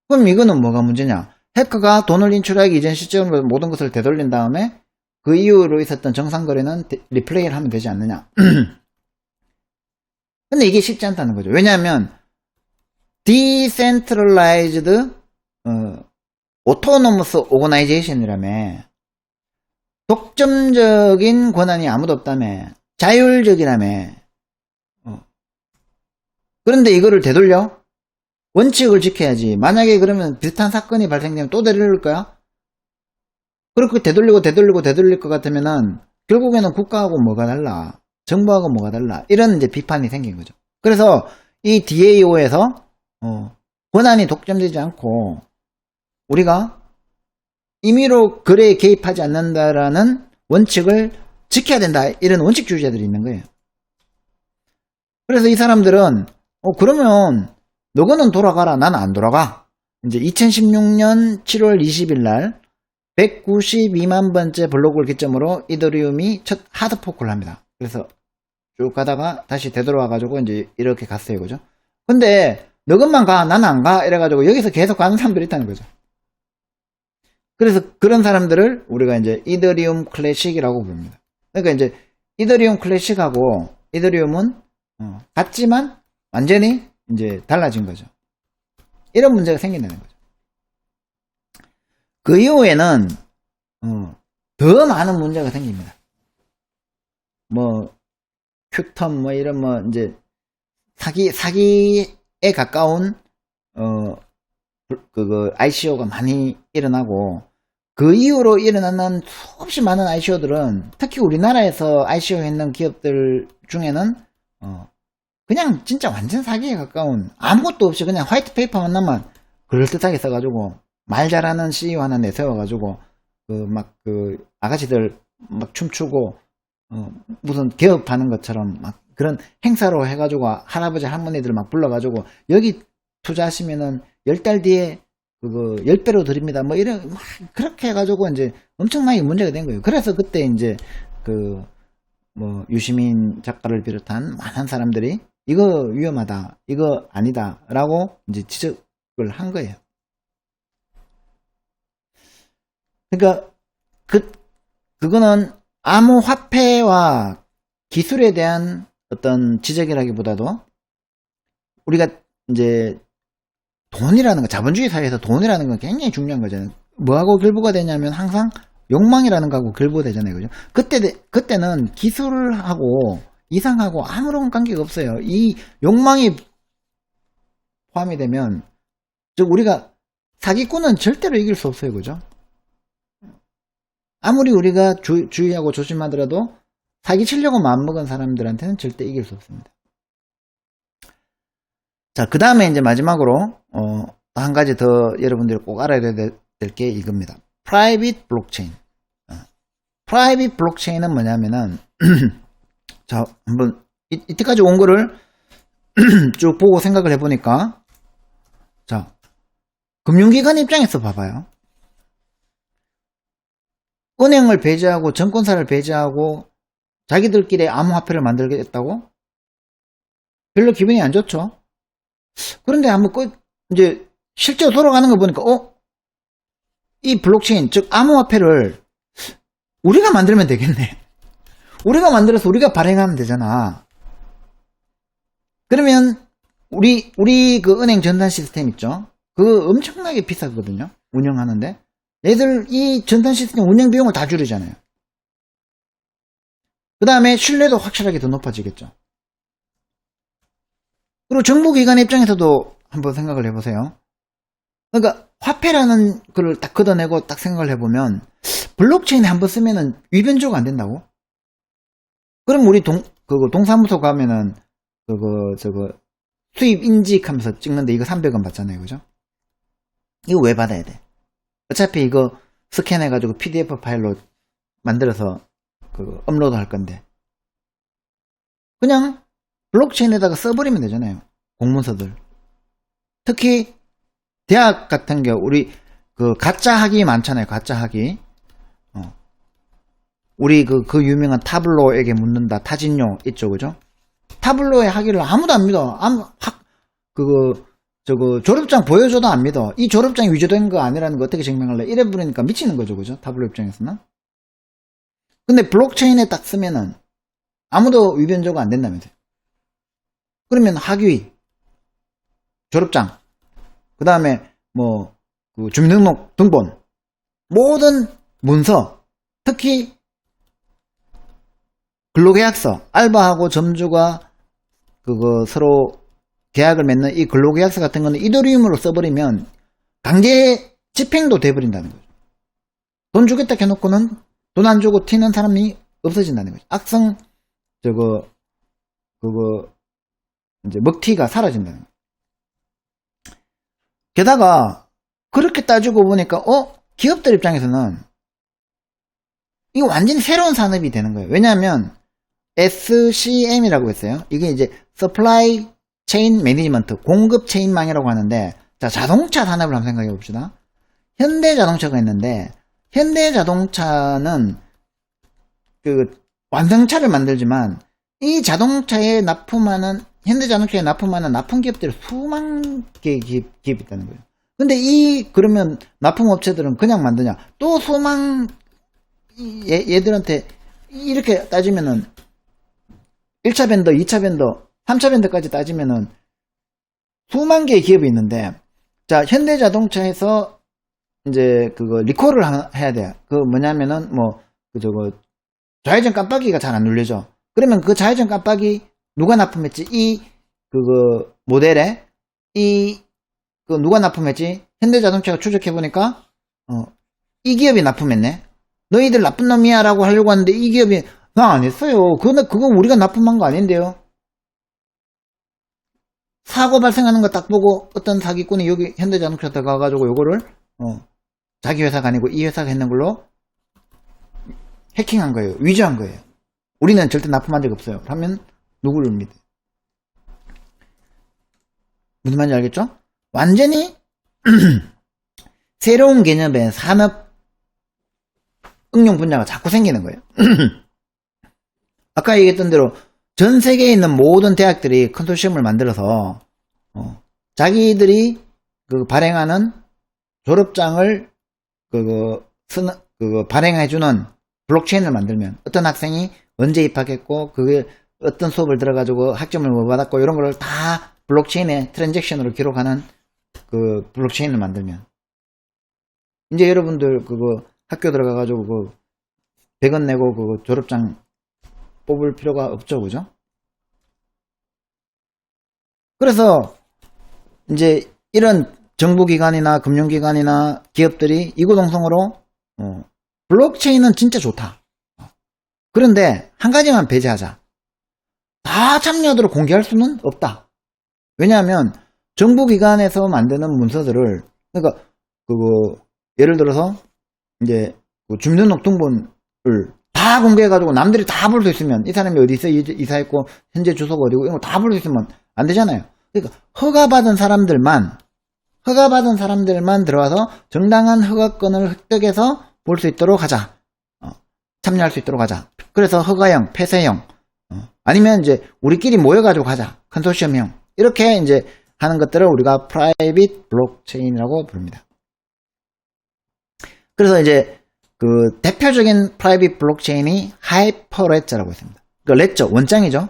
그럼 이거는 뭐가 문제냐? 해커가 돈을 인출하기 이전 시점으로 모든 것을 되돌린 다음에 그 이후로 있었던 정상거래는 리플레이를 하면 되지 않느냐? 근데 이게 쉽지 않다는 거죠. 왜냐하면 Decentralized Autonomous Organization이라며 독점적인 권한이 아무도 없다며 자율적이라며 그런데 이거를 되돌려? 원칙을 지켜야지. 만약에 그러면 비슷한 사건이 발생되면 또 되돌릴 거야? 그렇게 되돌릴 것 같으면은 결국에는 국가하고 뭐가 달라? 정부하고 뭐가 달라? 이런 이제 비판이 생긴 거죠. 그래서 이 DAO에서 권한이 독점되지 않고 우리가 임의로 거래에 개입하지 않는다라는 원칙을 지켜야 된다. 이런 원칙주의자들이 있는 거예요. 그래서 이 사람들은 그러면 너거는 돌아가라. 나는 안 돌아가. 이제 2016년 7월 20일 날 192만 번째 블록을 기점으로 이더리움이 첫 하드포크를 합니다. 그래서 쭉 가다가 다시 되돌아와가지고 이제 이렇게 갔어요. 그죠? 근데 너것만 가. 나는 안 가. 이래가지고 여기서 계속 가는 사람들이 있다는 거죠. 그래서 그런 사람들을 우리가 이제 이더리움 클래식이라고 부릅니다. 그러니까 이제 이더리움 클래식하고 이더리움은 같지만 완전히 이제 달라진 거죠. 이런 문제가 생긴다는 거죠. 그 이후에는 더 많은 문제가 생깁니다. 뭐 큐텀 이런 이제 사기에 가까운 ICO가 많이 일어나고 그 이후로 일어나는 수없이 많은 ICO들은 특히 우리나라에서 ICO 했는 기업들 중에는 그냥 진짜 완전 사기에 가까운 아무것도 없이 그냥 화이트 페이퍼만 나만 그럴듯하게 써가지고 말 잘하는 CEO 하나 내세워가지고 아가씨들 막 춤추고 무슨 개업하는 것처럼 막 그런 행사로 해가지고 할아버지 할머니들 막 불러가지고 여기 투자하시면은 10달 뒤에 10배로 드립니다. 이런 막 그렇게 해가지고 이제 엄청나게 문제가 된 거예요. 그래서 그때 이제 유시민 작가를 비롯한 많은 사람들이 이거 위험하다, 이거 아니다 라고 이제 지적을 한 거예요. 그러니까 그거는 암호화폐와 기술에 대한 어떤 지적이라기보다도 우리가 이제 돈이라는 거, 자본주의 사회에서 돈이라는 건 굉장히 중요한 거잖아요. 뭐하고 결부가 되냐면 항상 욕망이라는 거하고 결부가 되잖아요. 그죠? 그때는 기술하고 이상하고 아무런 관계가 없어요. 이 욕망이 포함이 되면 즉 우리가 사기꾼은 절대로 이길 수 없어요. 그죠? 아무리 우리가 주의하고 조심하더라도 사기치려고 마음먹은 사람들한테는 절대 이길 수 없습니다. 자, 그 다음에 이제 마지막으로 한 가지 더 여러분들이 꼭 알아야 될 게 이겁니다. 프라이빗 블록체인. 프라이빗 블록체인은 뭐냐면은 자, 한번 이때까지 온 거를 쭉 보고 생각을 해보니까, 자, 금융기관 입장에서 봐봐요. 은행을 배제하고 증권사를 배제하고 자기들끼리 암호화폐를 만들겠다고? 별로 기분이 안 좋죠. 그런데 한번 이제 실제로 돌아가는 거 보니까 이 블록체인 즉 암호화폐를 우리가 만들면 되겠네. 우리가 만들어서 우리가 발행하면 되잖아. 그러면 우리 그 은행 전산 시스템 있죠? 그거 엄청나게 비싸거든요. 운영하는데 얘들 이 전산 시스템 운영 비용을 다 줄이잖아요. 그 다음에 신뢰도 확실하게 더 높아지겠죠. 그리고 정부기관 입장에서도 한번 생각을 해보세요. 그러니까 화폐라는 걸 딱 걷어내고 딱 생각을 해보면 블록체인에 한번 쓰면은 위변조가 안 된다고? 그럼 우리 동사무소 가면은 저거 수입 인직하면서 찍는데 이거 300원 받잖아요. 그죠? 이거 왜 받아야 돼? 어차피 이거 스캔해가지고 PDF 파일로 만들어서 업로드 할 건데 그냥 블록체인에다가 써버리면 되잖아요. 공문서들. 특히 대학 같은 경우 우리 가짜 학위 많잖아요. 가짜 학위. 우리 그 유명한 타블로에게 묻는다. 타진요 있죠. 그죠? 타블로의 학위를 아무도 안 믿어. 졸업장 보여줘도 안 믿어. 이 졸업장이 위조된 거 아니라는 거 어떻게 증명할래? 이래 버리니까 미치는 거죠. 그죠? 타블로 입장에서는. 근데 블록체인에 딱 쓰면은 아무도 위변조가 안 된다면서요. 그러면 학위, 졸업장, 그 다음에 주민등록 등본, 모든 문서, 특히 근로계약서, 알바하고 점주가 서로 계약을 맺는 이 근로계약서 같은 거는 이더리움으로 써버리면 강제 집행도 돼버린다는 거죠. 돈 주겠다 해놓고는 돈 안 주고 튀는 사람이 없어진다는 거죠. 악성 이제 먹튀가 사라진다는 거죠. 게다가 그렇게 따지고 보니까 기업들 입장에서는 이거 완전히 새로운 산업이 되는 거예요. 왜냐하면 SCM이라고 했어요. 이게 이제 Supply Chain Management, 공급 체인망이라고 하는데, 자, 자동차 산업을 한번 생각해 봅시다. 현대자동차가 있는데, 현대자동차는 완성차를 만들지만 이 자동차에 납품하는 현대자동차에 납품하는 납품기업들이 수만 개의 기업이 있다는 거예요. 근데 그러면 납품업체들은 그냥 만드냐? 또 수만 얘들한테 이렇게 따지면은 1차 벤더, 2차 벤더, 3차 벤더까지 따지면은 수만 개의 기업이 있는데, 자, 현대자동차에서 이제 리콜을 해야 돼요. 뭐냐면은 좌회전 깜빡이가 잘 안 눌려져. 그러면 그 좌회전 깜빡이 누가 납품했지? 모델에 누가 납품했지? 현대자동차가 추적해보니까 이 기업이 납품했네. 너희들 나쁜 놈이야 라고 하려고 하는데 이 기업이 나 안 했어요. 그건 우리가 납품한 거 아닌데요. 사고 발생하는 거 딱 보고 어떤 사기꾼이 여기 현대자동차한테 가가지고 요거를 자기 회사가 아니고 이 회사가 했는 걸로 해킹한 거예요. 위조한 거예요. 우리는 절대 납품한 적 없어요. 하면 누구를 믿어요? 무슨 말인지 알겠죠? 완전히 새로운 개념의 산업 응용 분야가 자꾸 생기는 거예요. 아까 얘기했던 대로 전 세계에 있는 모든 대학들이 컨소시엄을 만들어서 자기들이 발행하는 졸업장을 발행해주는 블록체인을 만들면 어떤 학생이 언제 입학했고 그게 어떤 수업을 들어가지고 학점을 뭐 받았고 이런 거를 다 블록체인에 트랜잭션으로 기록하는 블록체인을 만들면 이제 여러분들 학교 들어가가지고 100원 내고 졸업장 뽑을 필요가 없죠. 그죠? 그래서 이제 이런 정부기관이나 금융기관이나 기업들이 이구동성으로 블록체인은 진짜 좋다. 그런데 한 가지만 배제하자. 다 참여도록 공개할 수는 없다. 왜냐하면 정부기관에서 만드는 문서들을 그러니까 예를 들어서 이제 주민등록 등본을 다 다 공개해가지고 남들이 다 볼 수 있으면 이 사람이 어디 있어 이사했고 현재 주소가 어디고 이런 거 다 볼 수 있으면 안 되잖아요. 그러니까 허가받은 사람들만 들어와서 정당한 허가권을 획득해서 볼 수 있도록 하자. 참여할 수 있도록 하자. 그래서 허가형, 폐쇄형, 아니면 이제 우리끼리 모여가지고 가자. 컨소시엄형. 이렇게 이제 하는 것들을 우리가 프라이빗 블록체인이라고 부릅니다. 그래서 이제 그 대표적인 프라이빗 블록체인이 하이퍼레저라고 있습니다. 그 레저, 원장이죠.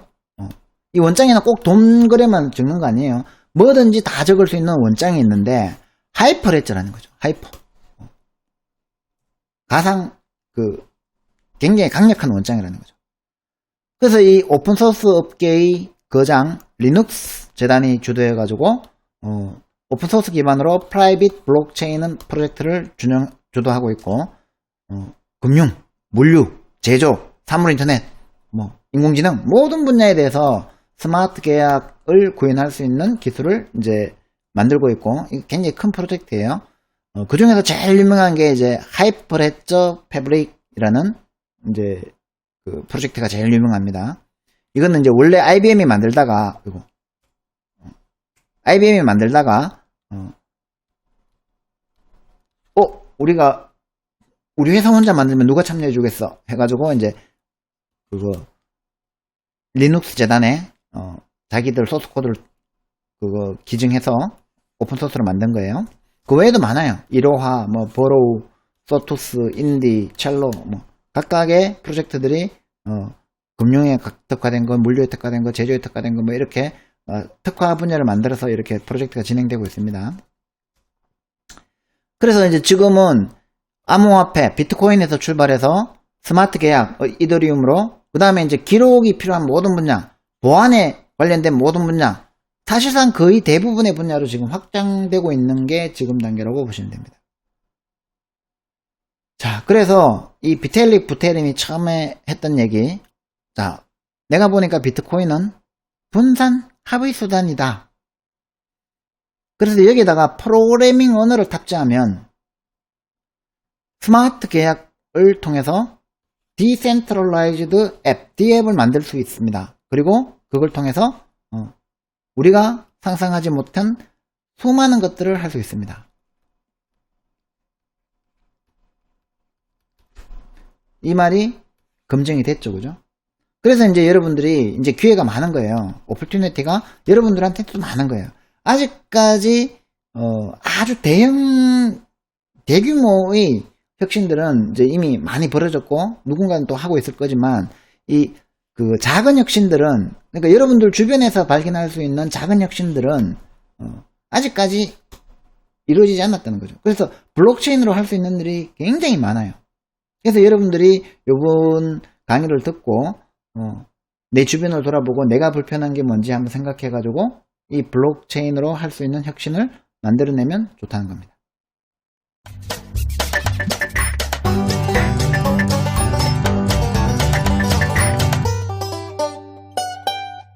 이 원장에는 꼭 돈 거래만 적는 거 아니에요. 뭐든지 다 적을 수 있는 원장이 있는데 하이퍼레저라는 거죠. 하이퍼. 가상 굉장히 강력한 원장이라는 거죠. 그래서 이 오픈소스 업계의 거장 리눅스 재단이 주도해가지고 오픈소스 기반으로 프라이빗 블록체인 프로젝트를 주도하고 있고 금융, 물류, 제조, 사물인터넷, 인공지능 모든 분야에 대해서 스마트 계약을 구현할 수 있는 기술을 이제 만들고 있고 굉장히 큰 프로젝트예요. 그 중에서 제일 유명한 게 이제 하이퍼레저 패브릭이라는 이제 그 프로젝트가 제일 유명합니다. 이거는 이제 원래 IBM이 만들다가 우리 회사 혼자 만들면 누가 참여해 주겠어 해가지고 이제 리눅스 재단에 자기들 소스 코드를 기증해서 오픈소스로 만든 거예요. 그 외에도 많아요. 이로하, 버로우, 소투스, 인디, 첼로, 각각의 프로젝트들이 금융에 특화된 거, 물류에 특화된 거, 제조에 특화된 거, 이렇게 특화 분야를 만들어서 이렇게 프로젝트가 진행되고 있습니다. 그래서 이제 지금은 암호화폐, 비트코인에서 출발해서 스마트 계약, 이더리움으로, 그 다음에 이제 기록이 필요한 모든 분야, 보안에 관련된 모든 분야, 사실상 거의 대부분의 분야로 지금 확장되고 있는 게 지금 단계라고 보시면 됩니다. 자, 그래서 이 비텔릭 부테림이 처음에 했던 얘기, 자, 내가 보니까 비트코인은 분산 합의 수단이다. 그래서 여기다가 프로그래밍 언어를 탑재하면 스마트 계약을 통해서 디센트럴라이즈드 앱, D앱을 만들 수 있습니다. 그리고 그걸 통해서 우리가 상상하지 못한 수많은 것들을 할 수 있습니다. 이 말이 검증이 됐죠, 그죠? 그래서 이제 여러분들이 이제 기회가 많은 거예요. 오퍼튜니티가 여러분들한테도 많은 거예요. 아직까지 아주 대규모의 혁신들은 이제 이미 많이 벌어졌고 누군가는 또 하고 있을 거지만 작은 혁신들은, 그러니까 여러분들 주변에서 발견할 수 있는 작은 혁신들은 아직까지 이루어지지 않았다는 거죠. 그래서 블록체인으로 할 수 있는 일이 굉장히 많아요. 그래서 여러분들이 이번 강의를 듣고 내 주변을 돌아보고 내가 불편한 게 뭔지 한번 생각해 가지고 이 블록체인으로 할 수 있는 혁신을 만들어내면 좋다는 겁니다.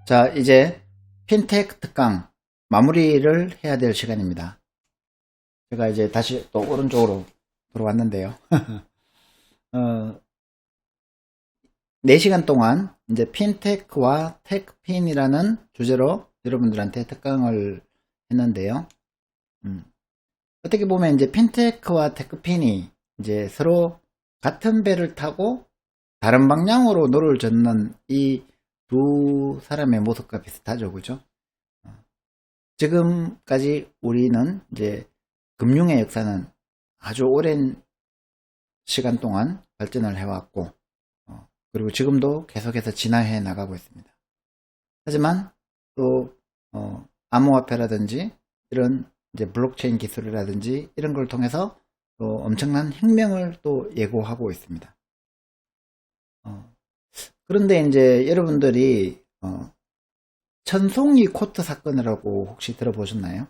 자, 이제 핀테크 특강 마무리를 해야 될 시간입니다. 제가 이제 다시 또 오른쪽으로 돌아왔는데요. 4시간 동안 이제 핀테크와 테크핀이라는 주제로 여러분들한테 특강을 했는데요. 어떻게 보면 이제 핀테크와 테크핀이 이제 서로 같은 배를 타고 다른 방향으로 노를 젓는 이 두 사람의 모습과 비슷하죠, 그죠? 지금까지 우리는 이제 금융의 역사는 아주 오랜 시간 동안 발전을 해왔고, 그리고 지금도 계속해서 진화해 나가고 있습니다. 하지만 또 암호화폐라든지 이런 이제 블록체인 기술이라든지 이런 걸 통해서 또 엄청난 혁명을 또 예고하고 있습니다. 그런데 이제 여러분들이 천송이 코트 사건이라고 혹시 들어보셨나요?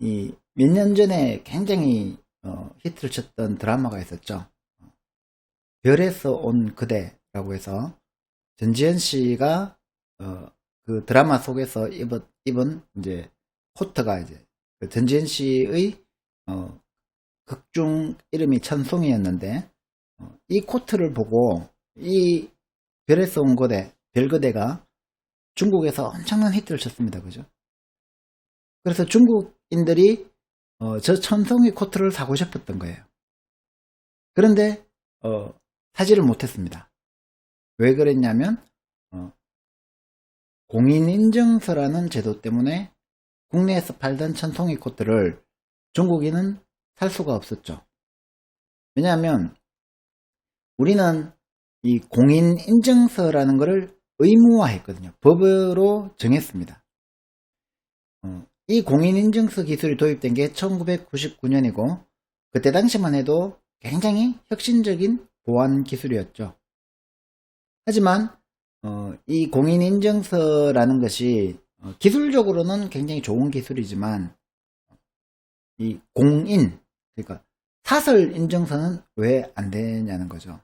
이 몇 년 전에 굉장히 히트를 쳤던 드라마가 있었죠. 별에서 온 그대라고 해서 전지현 씨가 그 드라마 속에서 입은 이제 코트가 이제 전지현 씨의 극중 이름이 천송이였는데 이 코트를 보고 이 별에서 온 거대, 별거대가 중국에서 엄청난 히트를 쳤습니다. 그죠? 그래서 중국인들이 저 천송이 코트를 사고 싶었던 거예요. 그런데 사지를 못했습니다. 왜 그랬냐면 공인인증서라는 제도 때문에 국내에서 팔던 천송이 코트를 중국인은 살 수가 없었죠. 왜냐하면 우리는 이 공인인증서라는 것을 의무화했거든요. 법으로 정했습니다. 이 공인인증서 기술이 도입된 게 1999년이고 그때 당시만 해도 굉장히 혁신적인 보안 기술이었죠. 하지만 이 공인인증서라는 것이 기술적으로는 굉장히 좋은 기술이지만 이 공인, 그러니까 사설 인증서는 왜 안 되냐는 거죠.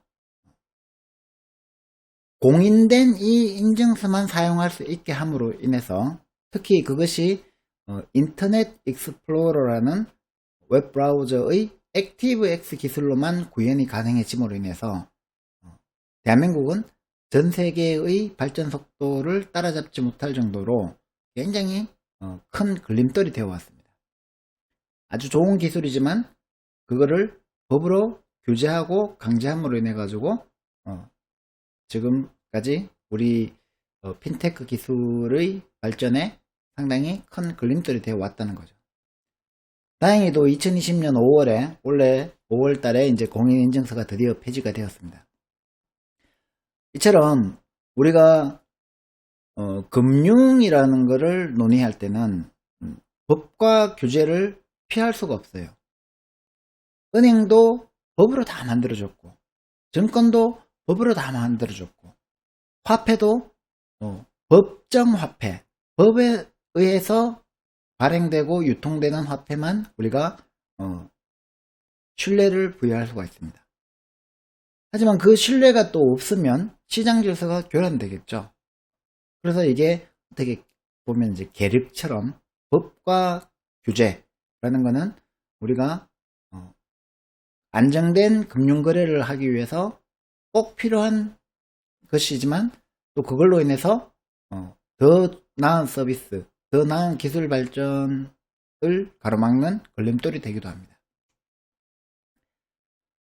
공인된 이 인증서만 사용할 수 있게 함으로 인해서 특히 그것이 인터넷 익스플로러라는 웹브라우저의 액티브엑스 기술로만 구현이 가능해짐으로 인해서 대한민국은 전 세계의 발전 속도를 따라잡지 못할 정도로 굉장히 큰 걸림돌이 되어 왔습니다. 아주 좋은 기술이지만 그거를 법으로 규제하고 강제함으로 인해 가지고 지금까지 우리 핀테크 기술의 발전에 상당히 큰 걸림돌이 되어 왔다는 거죠. 다행히도 2020년 5월에 올해 5월 달에 이제 공인인증서가 드디어 폐지가 되었습니다. 이처럼 우리가 금융이라는 것을 논의할 때는 법과 규제를 피할 수가 없어요. 은행도 법으로 다 만들어졌고 증권도 법으로 다 만들어졌고 화폐도 법정화폐, 법에 의해서 발행되고 유통되는 화폐만 우리가 신뢰를 부여할 수가 있습니다. 하지만 그 신뢰가 또 없으면 시장 질서가 교란되겠죠. 그래서 이게 어떻게 보면 이제 계륵처럼 법과 규제라는 것은 우리가 안정된 금융거래를 하기 위해서 꼭 필요한 것이지만 또 그걸로 인해서 더 나은 서비스, 더 나은 기술 발전을 가로막는 걸림돌이 되기도 합니다.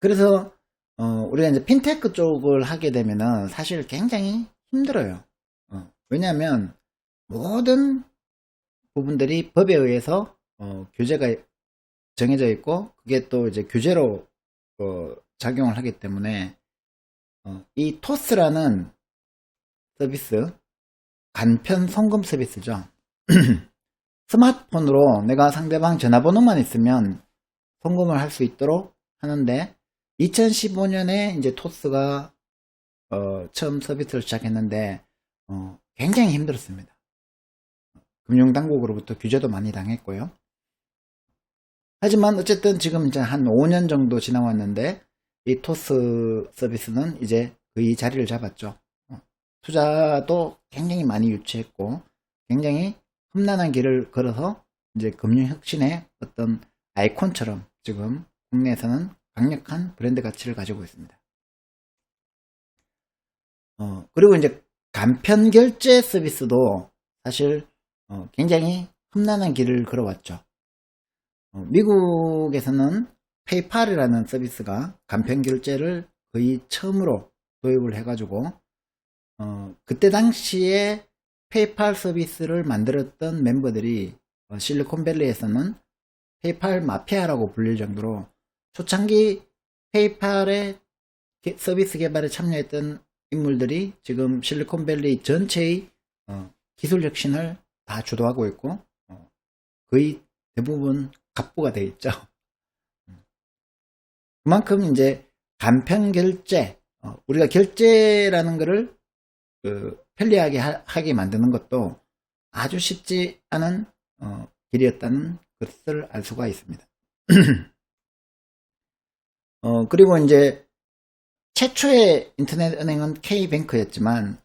그래서 우리가 이제 핀테크 쪽을 하게 되면은 사실 굉장히 힘들어요. 왜냐하면 모든 부분들이 법에 의해서 규제가 정해져 있고 그게 또 이제 규제로 작용을 하기 때문에 이 토스라는 서비스, 간편 송금 서비스죠. 스마트폰으로 내가 상대방 전화번호만 있으면 송금을 할 수 있도록 하는데 2015년에 이제 토스가 처음 서비스를 시작했는데 굉장히 힘들었습니다. 금융당국으로부터 규제도 많이 당했고요. 하지만 어쨌든 지금 이제 한 5년 정도 지나왔는데 이 토스 서비스는 이제 거의 자리를 잡았죠. 투자도 굉장히 많이 유치했고 굉장히 험난한 길을 걸어서 이제 금융혁신의 어떤 아이콘처럼 지금 국내에서는 강력한 브랜드 가치를 가지고 있습니다. 그리고 이제 간편결제 서비스도 사실 굉장히 험난한 길을 걸어왔죠. 미국에서는 페이팔이라는 서비스가 간편결제를 거의 처음으로 도입을 해가지고 그때 당시에 페이팔 서비스를 만들었던 멤버들이 실리콘밸리에서는 페이팔 마피아라고 불릴 정도로 초창기 페이팔의 서비스 개발에 참여했던 인물들이 지금 실리콘밸리 전체의 기술 혁신을 다 주도하고 있고 거의 대부분 갑부가 되어 있죠. 그만큼 이제 간편 결제, 우리가 결제라는 것을 편리하게 하게 만드는 것도 아주 쉽지 않은 길이었다는 것을 알 수가 있습니다. 그리고 이제 최초의 인터넷 은행은 K뱅크였지만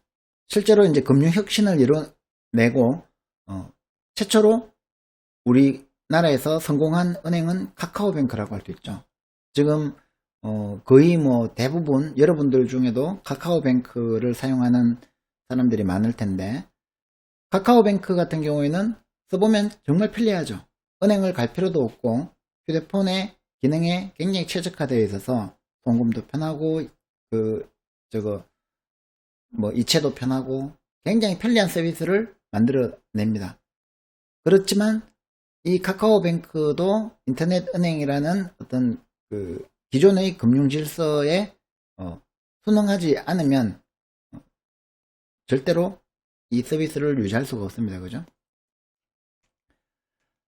실제로 이제 금융혁신을 이뤄내고 최초로 우리나라에서 성공한 은행은 카카오뱅크라고 할 수 있죠. 지금 거의 뭐 대부분 여러분들 중에도 카카오뱅크를 사용하는 사람들이 많을 텐데, 카카오뱅크 같은 경우에는 써보면 정말 편리하죠. 은행을 갈 필요도 없고 휴대폰의 기능에 굉장히 최적화되어 있어서 송금도 편하고 이체도 편하고 굉장히 편리한 서비스를 만들어냅니다. 그렇지만 이 카카오뱅크도 인터넷 은행이라는 어떤 기존의 금융 질서에 순응하지 않으면 절대로 이 서비스를 유지할 수가 없습니다. 그죠?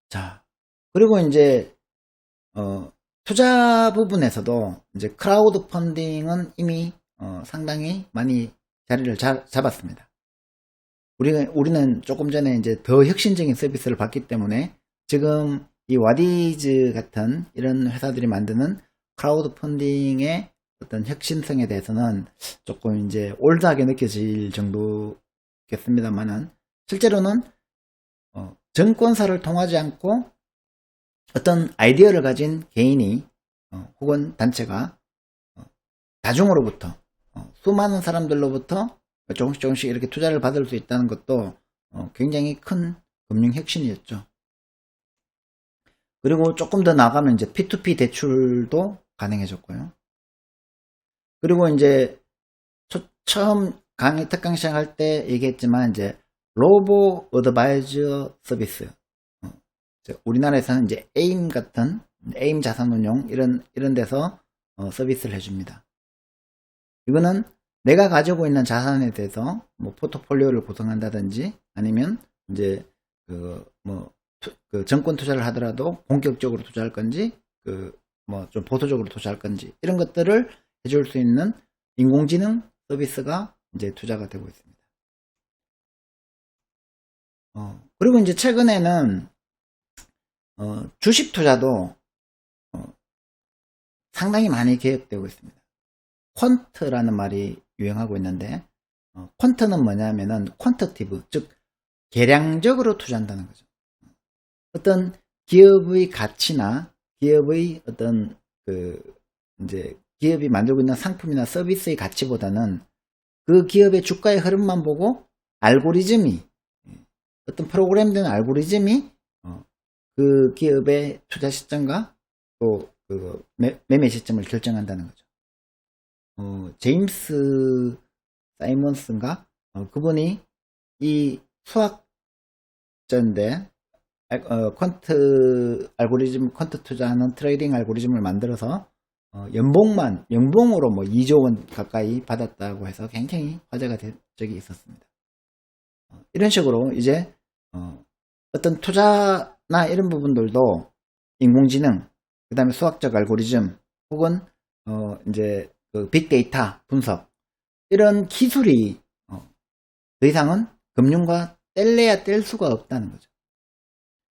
자, 그리고 이제 투자 부분에서도 이제 크라우드 펀딩은 이미 상당히 많이 자리를 잡았습니다. 우리는 조금 전에 이제 더 혁신적인 서비스를 봤기 때문에 지금 이 와디즈 같은 이런 회사들이 만드는 크라우드 펀딩의 어떤 혁신성에 대해서는 조금 이제 올드하게 느껴질 정도겠습니다만은, 실제로는 증권사를 통하지 않고 어떤 아이디어를 가진 개인이 혹은 단체가 다중으로부터 수많은 사람들로부터 조금씩 이렇게 투자를 받을 수 있다는 것도 굉장히 큰 금융 혁신이었죠. 그리고 조금 더 나가면 이제 P2P 대출도 가능해졌고요. 그리고 이제 처음 특강 시작할 때 얘기했지만 이제 로보 어드바이저 서비스, 우리나라에서는 이제 에임 같은 에임 자산운용 이런 데서 서비스를 해줍니다. 이거는 내가 가지고 있는 자산에 대해서 뭐 포트폴리오를 구성한다든지 아니면 이제 정권 투자를 하더라도 본격적으로 투자할 건지 좀 보수적으로 투자할 건지 이런 것들을 해줄 수 있는 인공지능 서비스가 이제 투자가 되고 있습니다. 그리고 이제 최근에는 주식 투자도 상당히 많이 개혁되고 있습니다. 퀀트라는 말이 유행하고 있는데, 퀀트는 뭐냐면은 퀀터티브, 즉 계량적으로 투자한다는 거죠. 어떤 기업의 가치나 기업의 어떤 이제 기업이 만들고 있는 상품이나 서비스의 가치보다는 그 기업의 주가의 흐름만 보고 알고리즘이, 어떤 프로그램된 알고리즘이 그 기업의 투자 시점과 또 매매 시점을 결정한다는 거죠. 제임스 사이먼스인가? 그분이 이 수학자인데 퀀트 투자하는 트레이딩 알고리즘을 만들어서 연봉으로 뭐 2조 원 가까이 받았다고 해서 굉장히 화제가 된 적이 있었습니다. 이런 식으로 이제 어떤 투자나 이런 부분들도 인공지능, 그 다음에 수학적 알고리즘 혹은 이제 빅데이터 분석, 이런 기술이 더 이상은 금융과 뗄래야 뗄 수가 없다는 거죠.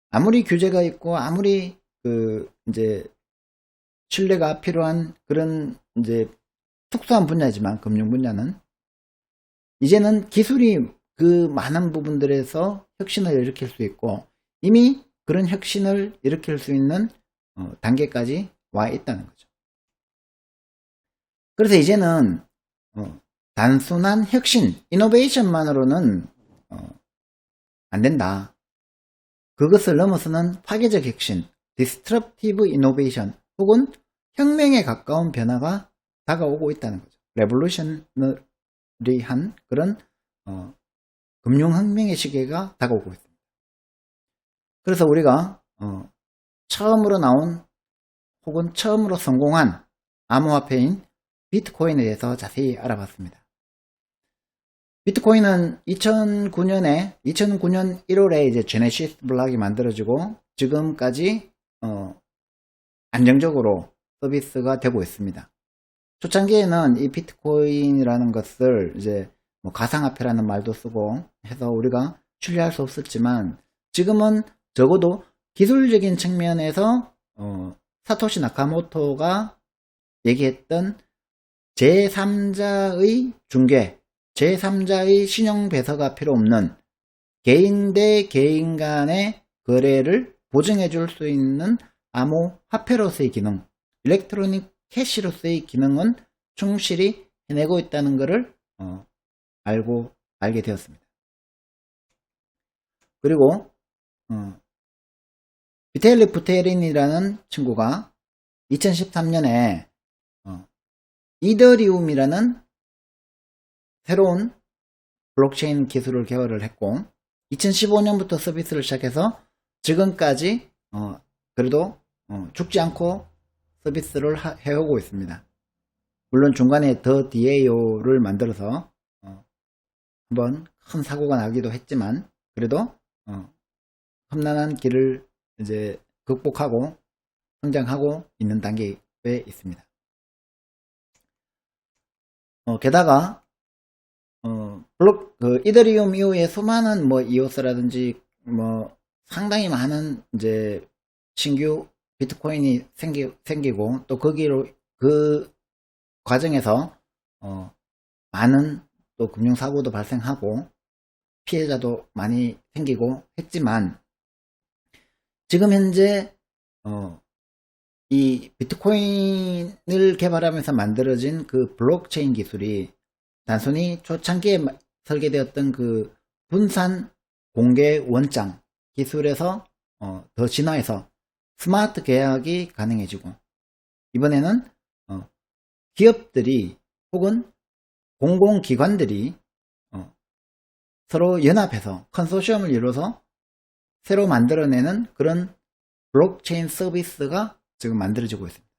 아무리 규제가 있고 아무리 이제 신뢰가 필요한 그런 이제 특수한 분야지만 금융 분야는 이제는 기술이 그 많은 부분들에서 혁신을 일으킬 수 있고 이미 그런 혁신을 일으킬 수 있는 단계까지 와 있다는 거죠. 그래서 이제는 단순한 혁신, 이노베이션만으로는 안 된다. 그것을 넘어서는 파괴적 혁신, 디스트럽티브 이노베이션 혹은 혁명에 가까운 변화가 다가오고 있다는 거죠. 레볼루셔너리한 그런 금융혁명의 시기가 다가오고 있습니다. 그래서 우리가 처음으로 나온 혹은 처음으로 성공한 암호화폐인 비트코인에 대해서 자세히 알아봤습니다. 비트코인은 2009년 1월에 이제 제네시스 블록이 만들어지고 지금까지 안정적으로 서비스가 되고 있습니다. 초창기에는 이 비트코인이라는 것을 이제 뭐 가상화폐라는 말도 쓰고 해서 우리가 신뢰할 수 없었지만 지금은 적어도 기술적인 측면에서 사토시 나카모토가 얘기했던 제3자의 중개, 제3자의 신용 배서가 필요 없는 개인 대 개인 간의 거래를 보증해 줄 수 있는 암호화폐로서의 기능, 일렉트로닉 캐시로서의 기능은 충실히 해내고 있다는 것을 알게 되었습니다. 그리고 비텔리 부테린이라는 친구가 2013년에 이더리움이라는 새로운 블록체인 기술을 개발을 했고 2015년부터 서비스를 시작해서 지금까지 그래도 죽지 않고 서비스를 해오고 있습니다. 물론 중간에 더 DAO를 만들어서 한번 큰 사고가 나기도 했지만 그래도 험난한 길을 이제 극복하고 성장하고 있는 단계에 있습니다. 게다가 이더리움 이후에 수많은 이오스라든지 상당히 많은 이제 신규 비트코인이 생기고 또 그 과정에서 많은 또 금융사고도 발생하고 피해자도 많이 생기고 했지만 지금 현재 이 비트코인을 개발하면서 만들어진 그 블록체인 기술이 단순히 초창기에 설계되었던 그 분산 공개 원장 기술에서 더 진화해서 스마트 계약이 가능해지고 이번에는 기업들이 혹은 공공기관들이 서로 연합해서 컨소시엄을 이뤄서 새로 만들어내는 그런 블록체인 서비스가 지금 만들어지고 있습니다.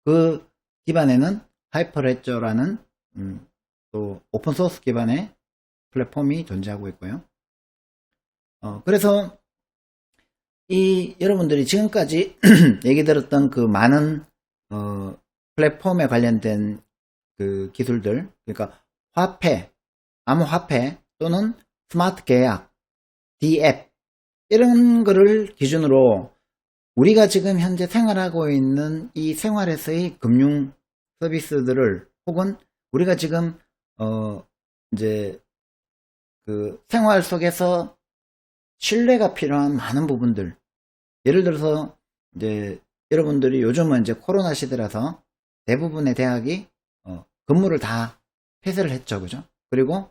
그 기반에는 하이퍼레저라는 또 오픈소스 기반의 플랫폼이 존재하고 있고요. 그래서 여러분들이 지금까지 얘기 들었던 그 많은 플랫폼에 관련된 그 기술들, 그러니까 화폐, 암호화폐 또는 스마트 계약, D앱 이런 거를 기준으로 우리가 지금 현재 생활하고 있는 이 생활에서의 금융 서비스들을 혹은 우리가 지금 이제 그 생활 속에서 신뢰가 필요한 많은 부분들, 예를 들어서 이제 여러분들이 요즘은 이제 코로나 시대라서 대부분의 대학이 근무를 다 폐쇄를 했죠, 그죠? 그리고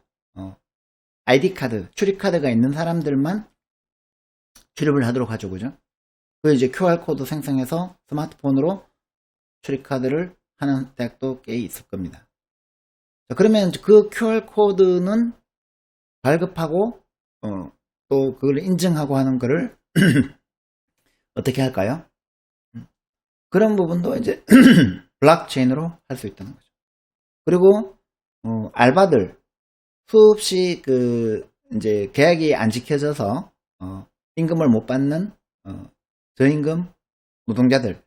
ID 카드, 출입 카드가 있는 사람들만 출입을 하도록 하죠, 그죠? 그 이제 QR 코드 생성해서 스마트폰으로 출입 카드를 하는 대학도 꽤 있을 겁니다. 자, 그러면 그 QR 코드는 발급하고 또 그걸 인증하고 하는 거를 어떻게 할까요? 그런 부분도 이제 블록체인으로 할 수 있다는 거죠. 그리고 알바들 수없이 이제 계약이 안 지켜져서 임금을 못 받는 저임금 노동자들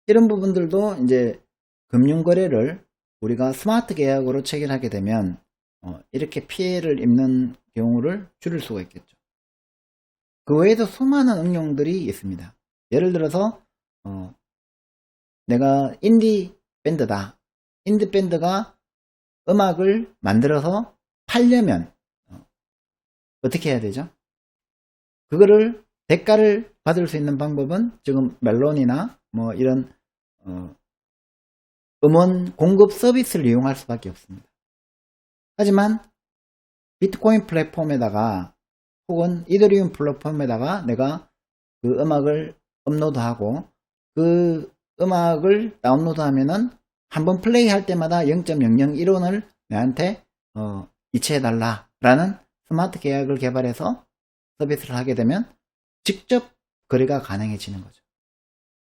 이런 부분들도 이제 금융거래를 우리가 스마트 계약으로 체결하게 되면 이렇게 피해를 입는 경우를 줄일 수가 있겠죠. 그 외에도 수많은 응용들이 있습니다. 예를 들어서 내가 인디 밴드다. 인디 밴드가 음악을 만들어서 팔려면 어떻게 해야 되죠? 그거를 대가를 받을 수 있는 방법은 지금 멜론이나 이런 음원 공급 서비스를 이용할 수밖에 없습니다. 하지만 비트코인 플랫폼에다가 혹은 이더리움 플랫폼에다가 내가 그 음악을 업로드하고 그 음악을 다운로드하면은 한번 플레이할 때마다 0.001원을 내한테 이체해달라 라는 스마트 계약을 개발해서 서비스를 하게 되면 직접 거래가 가능해지는 거죠.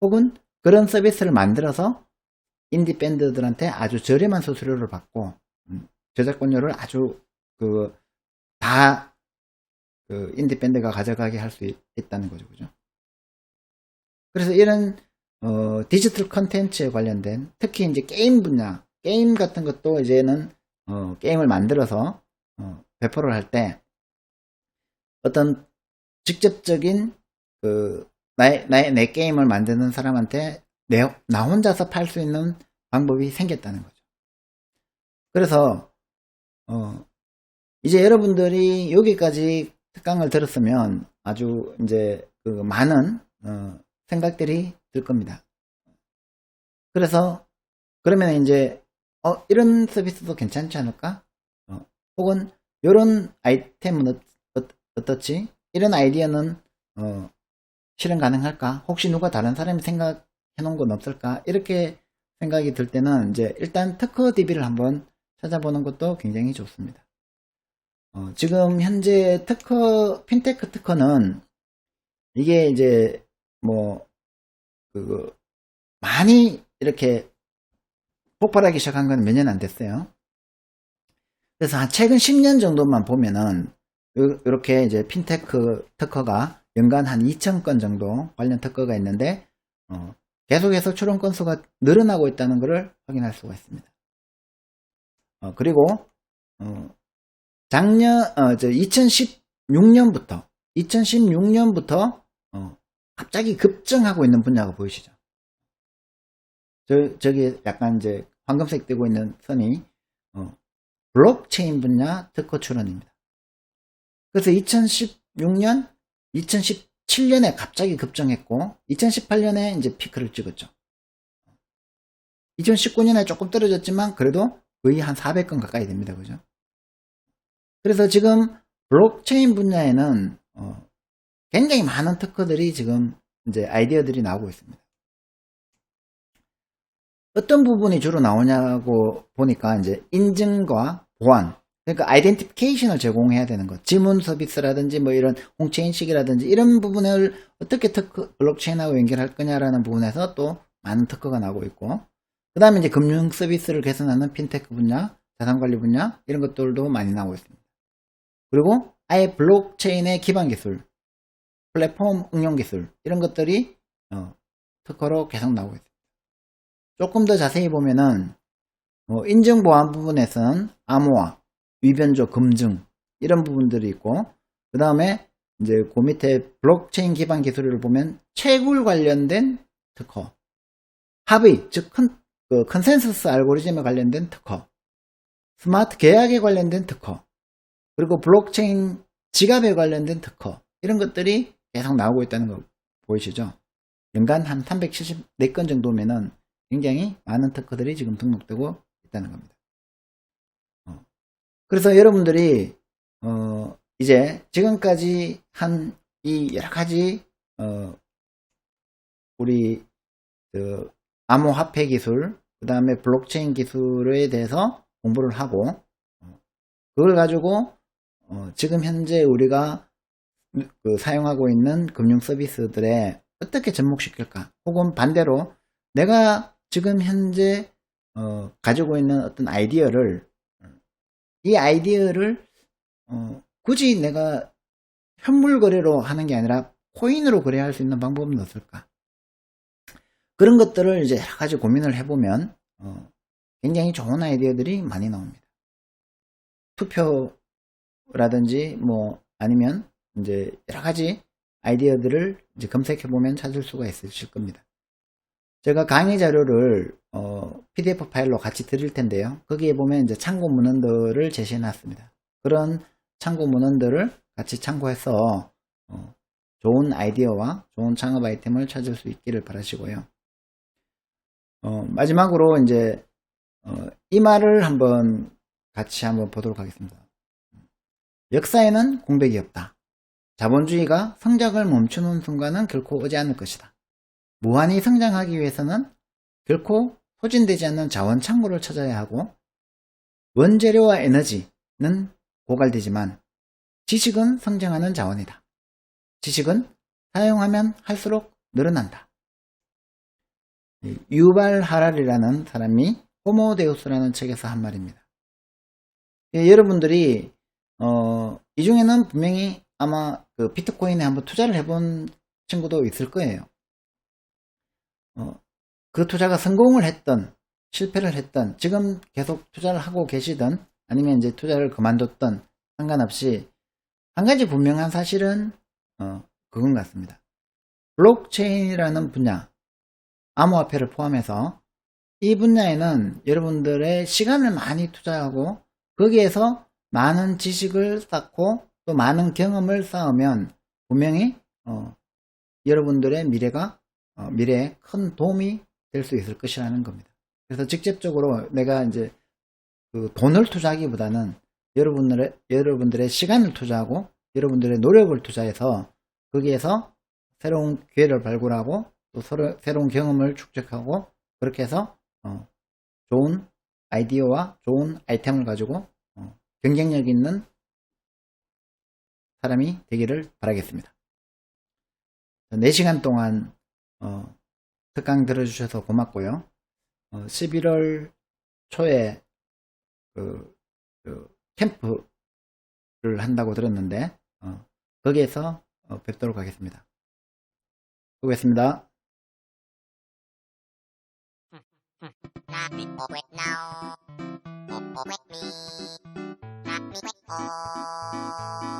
혹은 그런 서비스를 만들어서 인디 밴드들한테 아주 저렴한 수수료를 받고 저작권료를 아주 다 인디 밴드가 가져가게 할 수 있다는 거죠. 그죠? 그래서 이런 디지털 컨텐츠에 관련된 특히 이제 게임 분야, 게임 같은 것도 이제는 게임을 만들어서 배포를 할 때 어떤 직접적인 내 게임을 만드는 사람한테 나 혼자서 팔 수 있는 방법이 생겼다는 거죠. 그래서 이제 여러분들이 여기까지 특강을 들었으면 아주 이제 많은 생각들이 들 겁니다. 그래서 그러면 이제 이런 서비스도 괜찮지 않을까? 혹은 이런 아이템은 어떻지? 이런 아이디어는 실현 가능할까? 혹시 누가 다른 사람이 생각해 놓은 건 없을까? 이렇게 생각이 들 때는 이제 일단 특허DB를 한번 찾아보는 것도 굉장히 좋습니다. 지금 현재 핀테크 특허는 이게 이제 많이 이렇게 폭발하기 시작한 건 몇 년 안 됐어요. 그래서 한 최근 10년 정도만 보면은 이렇게 이제 핀테크 특허가 연간 한 2,000건 정도 관련 특허가 있는데 계속해서 출원 건수가 늘어나고 있다는 것을 확인할 수가 있습니다. 그리고 작년 2016년부터 갑자기 급증하고 있는 분야가 보이시죠? 저기 약간 이제 황금색 뜨고 있는 선이 블록체인 분야 특허 출원입니다. 그래서 2016년, 2017년에 갑자기 급증했고 2018년에 이제 피크를 찍었죠. 2019년에 조금 떨어졌지만 그래도 거의 한 400건 가까이 됩니다. 그죠? 그래서 지금 블록체인 분야에는 굉장히 많은 특허들이 지금 이제 아이디어들이 나오고 있습니다. 어떤 부분이 주로 나오냐고 보니까 이제 인증과 보안, 그러니까 아이덴티피케이션을 제공해야 되는 것, 지문 서비스라든지 뭐 이런 홍채 인식이라든지 이런 부분을 어떻게 블록체인하고 연결할 거냐라는 부분에서 또 많은 특허가 나오고 있고, 그 다음에 이제 금융 서비스를 개선하는 핀테크 분야, 자산관리 분야 이런 것들도 많이 나오고 있습니다. 그리고 아예 블록체인의 기반 기술, 플랫폼 응용 기술 이런 것들이 특허로 계속 나오고 있습니다. 조금 더 자세히 보면은 인증 보안 부분에서는 암호화, 위변조 검증 이런 부분들이 있고, 그 다음에 이제 그 밑에 블록체인 기반 기술을 보면 채굴 관련된 특허, 합의 즉 컨센서스 알고리즘에 관련된 특허, 스마트 계약에 관련된 특허, 그리고 블록체인 지갑에 관련된 특허 이런 것들이 계속 나오고 있다는 거 보이시죠? 연간 한 374건 정도면은 굉장히 많은 특허들이 지금 등록되고 있다는 겁니다. 그래서 여러분들이 이제 지금까지 한 이 여러가지 우리 암호화폐 기술, 그 다음에 블록체인 기술에 대해서 공부를 하고 그걸 가지고 지금 현재 우리가 사용하고 있는 금융 서비스들에 어떻게 접목시킬까, 혹은 반대로 내가 지금 현재 가지고 있는 어떤 아이디어를, 이 아이디어를 굳이 내가 현물 거래로 하는 게 아니라 코인으로 거래할 수 있는 방법은 없을까, 그런 것들을 이제 여러 가지 고민을 해보면 굉장히 좋은 아이디어들이 많이 나옵니다. 투표라든지 뭐 아니면 이제 여러 가지 아이디어들을 이제 검색해보면 찾을 수가 있으실 겁니다. 제가 강의 자료를 PDF 파일로 같이 드릴 텐데요. 거기에 보면 이제 참고 문헌들을 제시해 놨습니다. 그런 참고 문헌들을 같이 참고해서 좋은 아이디어와 좋은 창업 아이템을 찾을 수 있기를 바라시고요. 마지막으로 이제 이 말을 같이 한번 보도록 하겠습니다. 역사에는 공백이 없다. 자본주의가 성장을 멈추는 순간은 결코 오지 않을 것이다. 무한히 성장하기 위해서는 결코 소진되지 않는 자원 창고를 찾아야 하고, 원재료와 에너지는 고갈되지만 지식은 성장하는 자원이다. 지식은 사용하면 할수록 늘어난다. 유발 하랄이라는 사람이 호모데우스라는 책에서 한 말입니다. 여러분들이 이 중에는 분명히 아마 그 비트코인에 한번 투자를 해본 친구도 있을 거예요. 그 투자가 성공을 했던 실패를 했던, 지금 계속 투자를 하고 계시던 아니면 이제 투자를 그만뒀던 상관없이 한 가지 분명한 사실은 그건 같습니다. 블록체인이라는 분야, 암호화폐를 포함해서 이 분야에는 여러분들의 시간을 많이 투자하고 거기에서 많은 지식을 쌓고 또 많은 경험을 쌓으면 분명히 여러분들의 미래에 큰 도움이 될 수 있을 것이라는 겁니다. 그래서 직접적으로 내가 이제 그 돈을 투자하기보다는 여러분들의 시간을 투자하고 여러분들의 노력을 투자해서 거기에서 새로운 기회를 발굴하고 또 새로운 경험을 축적하고 그렇게 해서 좋은 아이디어와 좋은 아이템을 가지고 경쟁력 있는 사람이 되기를 바라겠습니다. 4시간 동안 특강 들어주셔서 고맙고요. 11월 초에 그 캠프를 한다고 들었는데 거기에서 뵙도록 하겠습니다. 수고했습니다. Not me, oh wait now. Oh wait me. Not me, wait oh.